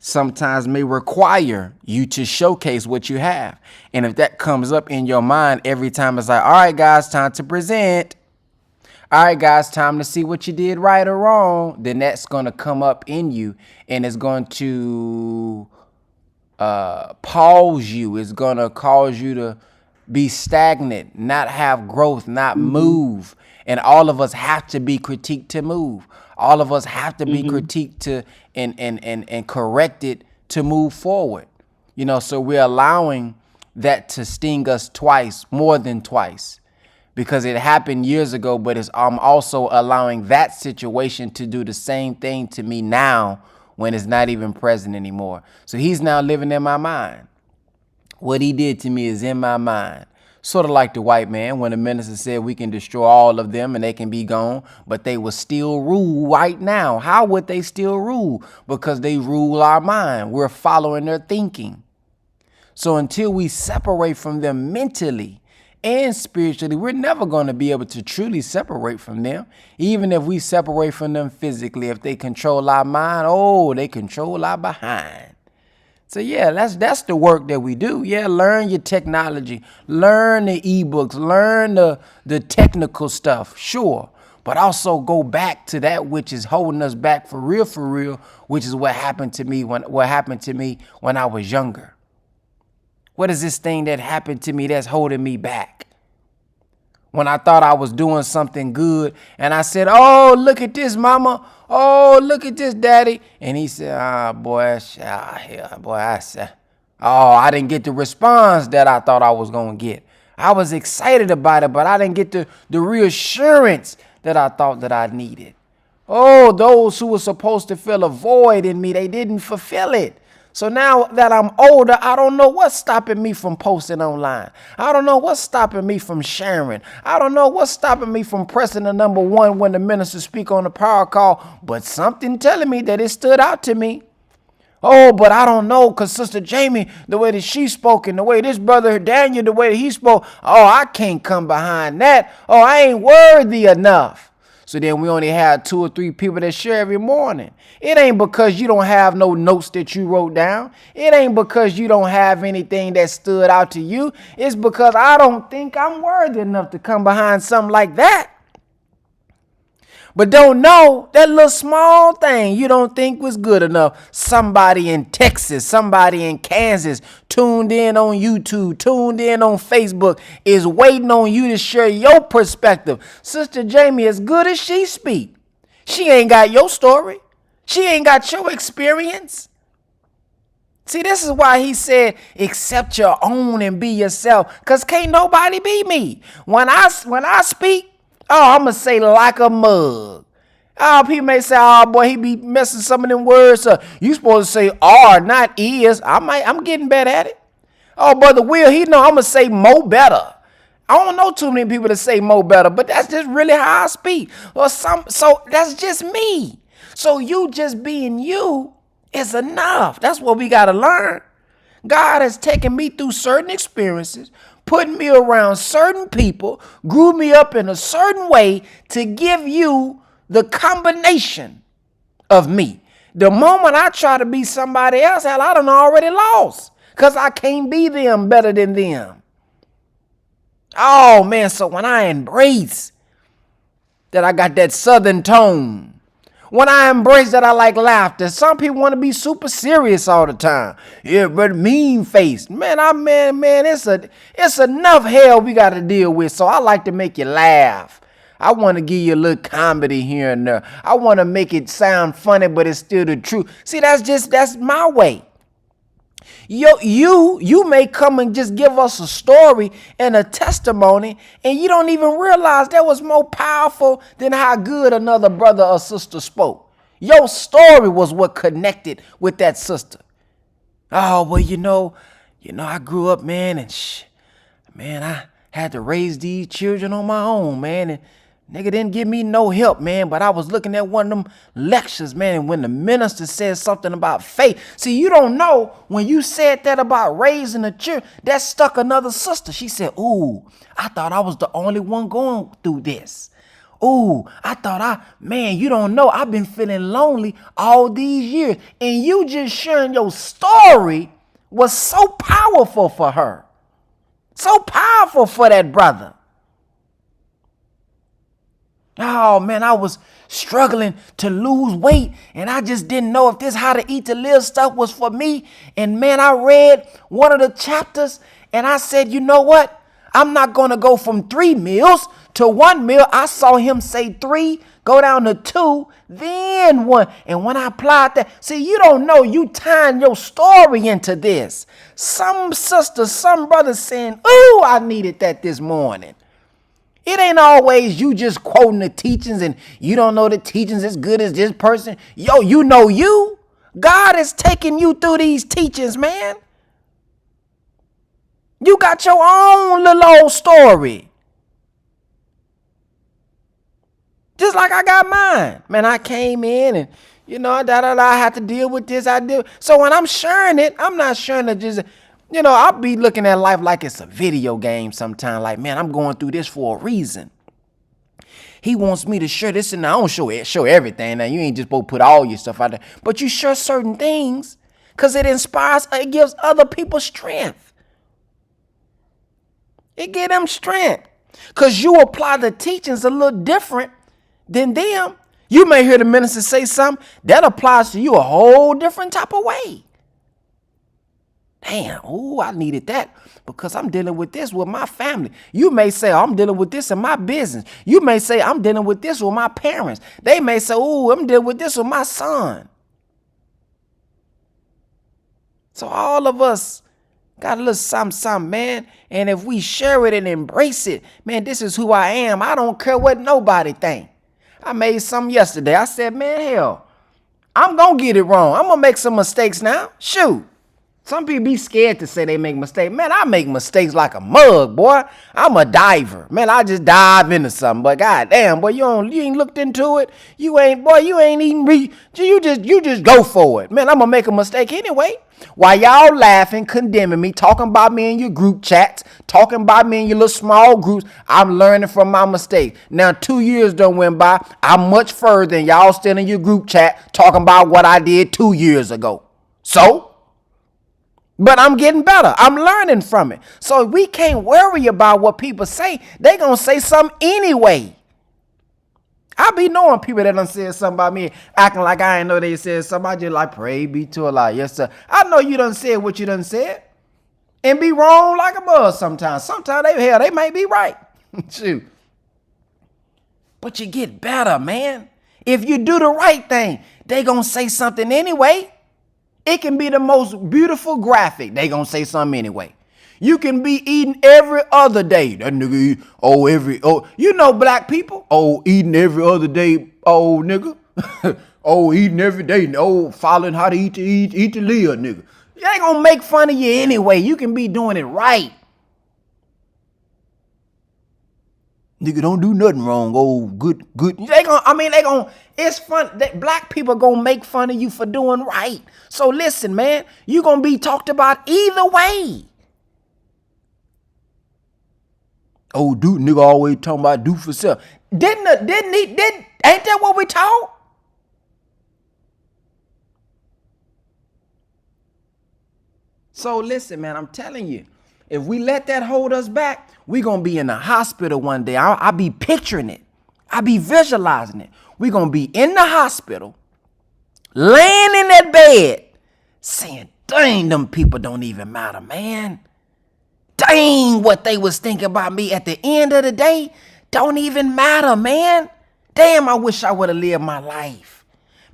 sometimes may require you to showcase what you have. And if that comes up in your mind every time, it's like, all right, guys, time to present. All right, guys, time to see what you did right or wrong. Then that's going to come up in you and it's going to pause you. It's going to cause you to be stagnant, not have growth, not move. And all of us have to be critiqued to move. All of us have to be critiqued to and corrected to move forward. You know, so we're allowing that to sting us twice, more than twice, because it happened years ago, but I'm also allowing that situation to do the same thing to me now when it's not even present anymore. So he's now living in my mind. What he did to me is in my mind. Sort of like the white man when the minister said we can destroy all of them and they can be gone, but they will still rule right now. How would they still rule? Because they rule our mind. We're following their thinking. So until we separate from them mentally and spiritually, we're never going to be able to truly separate from them. Even if we separate from them physically, if they control our mind, they control our behind. So yeah, that's the work that we do. Yeah, learn your technology, learn the ebooks, learn the technical stuff, sure. But also go back to that which is holding us back for real, which is what happened to me when I was younger. What is this thing that happened to me that's holding me back? When I thought I was doing something good and I said, oh, look at this, mama. Oh, look at this, daddy. And he said, I didn't get the response that I thought I was going to get. I was excited about it, but I didn't get the reassurance that I thought that I needed. Oh, those who were supposed to fill a void in me, they didn't fulfill it. So now that I'm older, I don't know what's stopping me from posting online. I don't know what's stopping me from sharing. I don't know what's stopping me from pressing the number 1 when the minister speak on the power call, but something telling me that it stood out to me. Oh, but I don't know, because Sister Jamie, the way that she spoke and the way this brother Daniel, the way that he spoke, I can't come behind that. I ain't worthy enough. So then we only have 2 or 3 people that share every morning. It ain't because you don't have no notes that you wrote down. It ain't because you don't have anything that stood out to you. It's because I don't think I'm worthy enough to come behind something like that. But don't know that little small thing you don't think was good enough. Somebody in Texas, somebody in Kansas, tuned in on YouTube, tuned in on Facebook, is waiting on you to share your perspective. Sister Jamie, as good as she speak, she ain't got your story. She ain't got your experience. See, this is why he said, accept your own and be yourself, because can't nobody be me. When I speak, I'm going to say like a mug. People may say, boy, he be messing some of them words up. You supposed to say are, not is. I'm getting better at it. Brother Will, he know I'm going to say more better. I don't know too many people that say more better, but that's just really how I speak. So that's just me. So you just being you is enough. That's what we got to learn. God has taken me through certain experiences, putting me around certain people, grew me up in a certain way to give you the combination of me. The moment I try to be somebody else, I done already lost, because I can't be them better than them. Oh, man, so when I embrace that I got that southern tone, when I embrace that I like laughter, some people want to be super serious all the time. Yeah, but mean face. Man, it's enough hell we got to deal with, so I like to make you laugh. I want to give you a little comedy here and there. I want to make it sound funny, but it's still the truth. See, that's my way. You may come and just give us a story and a testimony, and you don't even realize that was more powerful than how good another brother or sister spoke. Your story was what connected with that sister. Well, I grew up, man, and I had to raise these children on my own, man, and nigga didn't give me no help, man, but I was looking at one of them lectures, man, and when the minister said something about faith, see, you don't know, when you said that about raising a child, that stuck another sister. She said, ooh, I thought I was the only one going through this. Ooh, you don't know, I've been feeling lonely all these years, and you just sharing your story was so powerful for her, so powerful for that brother. Oh, man, I was struggling to lose weight, and I just didn't know if this how to eat to live stuff was for me. And, man, I read one of the chapters, and I said, you know what? I'm not going to go from 3 meals to 1 meal. I saw him say 3, go down to 2, then 1. And when I applied that, see, you don't know, you tying your story into this. Some sister, some brother saying, ooh, I needed that this morning. It ain't always you just quoting the teachings and you don't know the teachings as good as this person. Yo, you know you. God is taking you through these teachings, man. You got your own little old story. Just like I got mine. Man, I came in and, I had to deal with this. So when I'm sharing it, I'm not sharing it just, You know, I'll be looking at life like it's a video game sometimes. Like, man, I'm going through this for a reason. He wants me to share this, and I don't show everything. Now, you ain't just supposed to put all your stuff out there. But you share certain things because it inspires, it gives other people strength. It gives them strength. Because you apply the teachings a little different than them. You may hear the minister say something that applies to you a whole different type of way. Damn, ooh, I needed that because I'm dealing with this with my family. You may say, oh, I'm dealing with this in my business. You may say, I'm dealing with this with my parents. They may say, ooh, I'm dealing with this with my son. So all of us got a little something, man. And if we share it and embrace it, man, this is who I am. I don't care what nobody think. I made something yesterday. I said, man, hell, I'm going to get it wrong. I'm going to make some mistakes now. Shoot. Some people be scared to say they make mistakes. Man, I make mistakes like a mug, boy. I'm a diver. Man, I just dive into something. But goddamn, boy, you ain't looked into it. You ain't even you just go for it. Man, I'm gonna make a mistake anyway. While y'all laughing, condemning me, talking about me in your group chats, talking about me in your little small groups, I'm learning from my mistakes. Now 2 years done went by. I'm much further than y'all still in your group chat talking about what I did 2 years ago. But I'm getting better. I'm learning from it. So we can't worry about what people say. They gonna say something anyway. I be knowing people that done said something about me, acting like I ain't know they said something. I just like, pray be to Allah. Yes, sir. I know you done said what you done said. And be wrong like a buzz sometimes. Sometimes they might be right. Shoot. But you get better, man. If you do the right thing, they gonna say something anyway. It can be the most beautiful graphic. They gonna say something anyway. You can be eating every other day. That nigga eat, you know black people? Eating every other day, nigga. Eating every day. Following how to eat the Leah, nigga. They ain't gonna make fun of you anyway. You can be doing it right. Nigga, don't do nothing wrong. Good. It's fun. Black people gonna make fun of you for doing right. So listen, man, you gonna be talked about either way. Dude, nigga always talking about do for self. Ain't that what we taught? So listen, man, I'm telling you, if we let that hold us back, we gonna be in the hospital one day. I'll be picturing it. I'll be visualizing it. We gonna be in the hospital, laying in that bed, saying, dang, them people don't even matter, man. Dang, what they was thinking about me at the end of the day don't even matter, man. Damn, I wish I would have lived my life.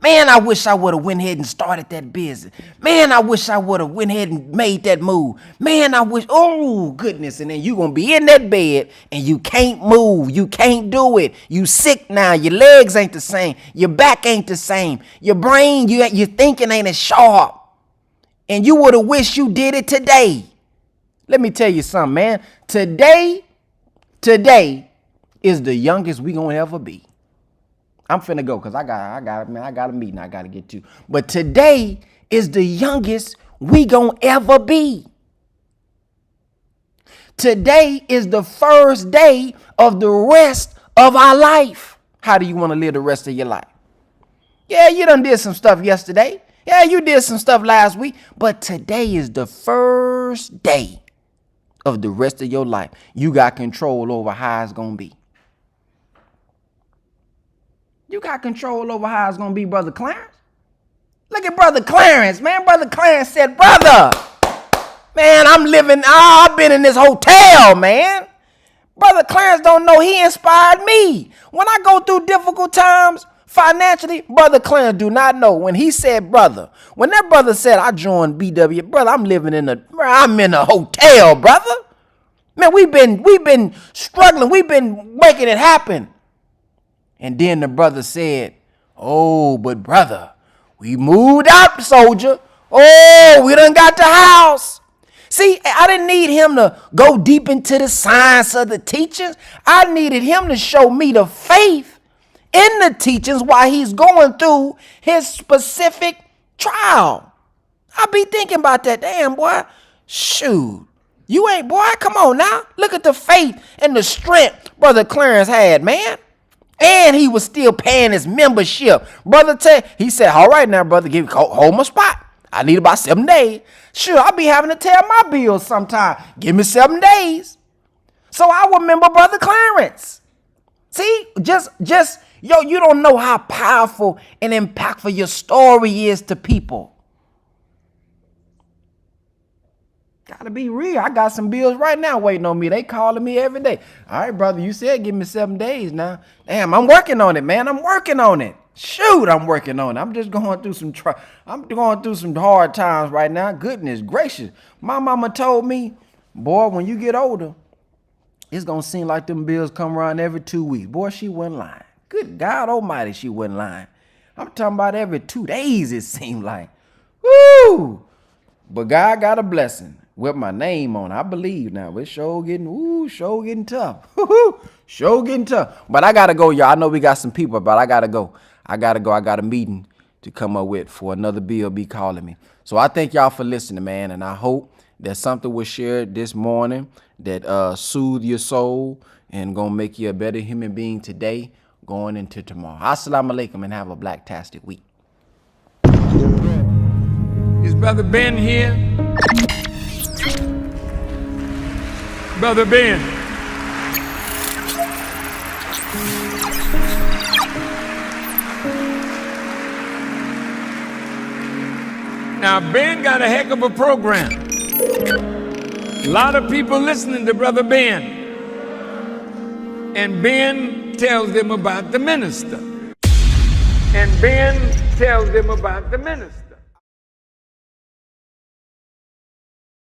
Man, I wish I would have went ahead and started that business. Man, I wish I would have went ahead and made that move. Man, I wish, oh, goodness. And then you going to be in that bed and you can't move. You can't do it. You sick now. Your legs ain't the same. Your back ain't the same. Your brain, your thinking ain't as sharp. And you would have wished you did it today. Let me tell you something, man. Today is the youngest we going to ever be. I'm finna go because I got a meeting I got to get to. But today is the youngest we gonna ever be. Today is the first day of the rest of our life. How do you want to live the rest of your life? Yeah, you done did some stuff yesterday. Yeah, you did some stuff last week. But today is the first day of the rest of your life. You got control over how it's gonna be. You got control over how it's going to be, Brother Clarence. Look at Brother Clarence, man. Brother Clarence said, brother, man, I've been in this hotel, man. Brother Clarence don't know he inspired me. When I go through difficult times financially, Brother Clarence do not know. When he said, brother, when that brother said, I joined BW, brother, I'm in a hotel, brother. Man, we've been struggling. We've been making it happen. And then the brother said, but brother, we moved out, soldier. We done got the house. See, I didn't need him to go deep into the science of the teachings. I needed him to show me the faith in the teachings while he's going through his specific trial. I be thinking about that. Damn, boy, Shoot. You ain't, boy, come on now. Look at the faith and the strength Brother Clarence had, man. And he was still paying his membership. Brother he said, all right now, brother, hold my spot. I need about 7 days. Sure, I'll be having to tell my bills sometime. Give me 7 days. So I remember Brother Clarence. See, yo, you don't know how powerful and impactful your story is to people. Gotta be real. I got some bills right now waiting on me. They calling me every day. All right, brother, you said give me 7 days now. Damn, I'm working on it, man. I'm working on it. Shoot, I'm working on it. I'm just going through some hard times right now. Goodness gracious. My mama told me, boy, when you get older, it's gonna seem like them bills come around every 2 weeks. Boy, she wasn't lying. Good God almighty, she wasn't lying. I'm talking about every 2 days, it seemed like. Woo! But God got a blessing with my name on it. I believe now. It's sure getting tough. Sure getting tough. But I gotta go, y'all. I know we got some people, but I gotta go. I got a meeting to come up with for another bill be calling me. So I thank y'all for listening, man. And I hope that something was shared this morning that soothe your soul and gonna make you a better human being today going into tomorrow. Assalamu alaikum and have a black-tastic week. Is Brother Ben here? Brother Ben. Now, Ben got a heck of a program. A lot of people listening to Brother Ben. And Ben tells them about the minister.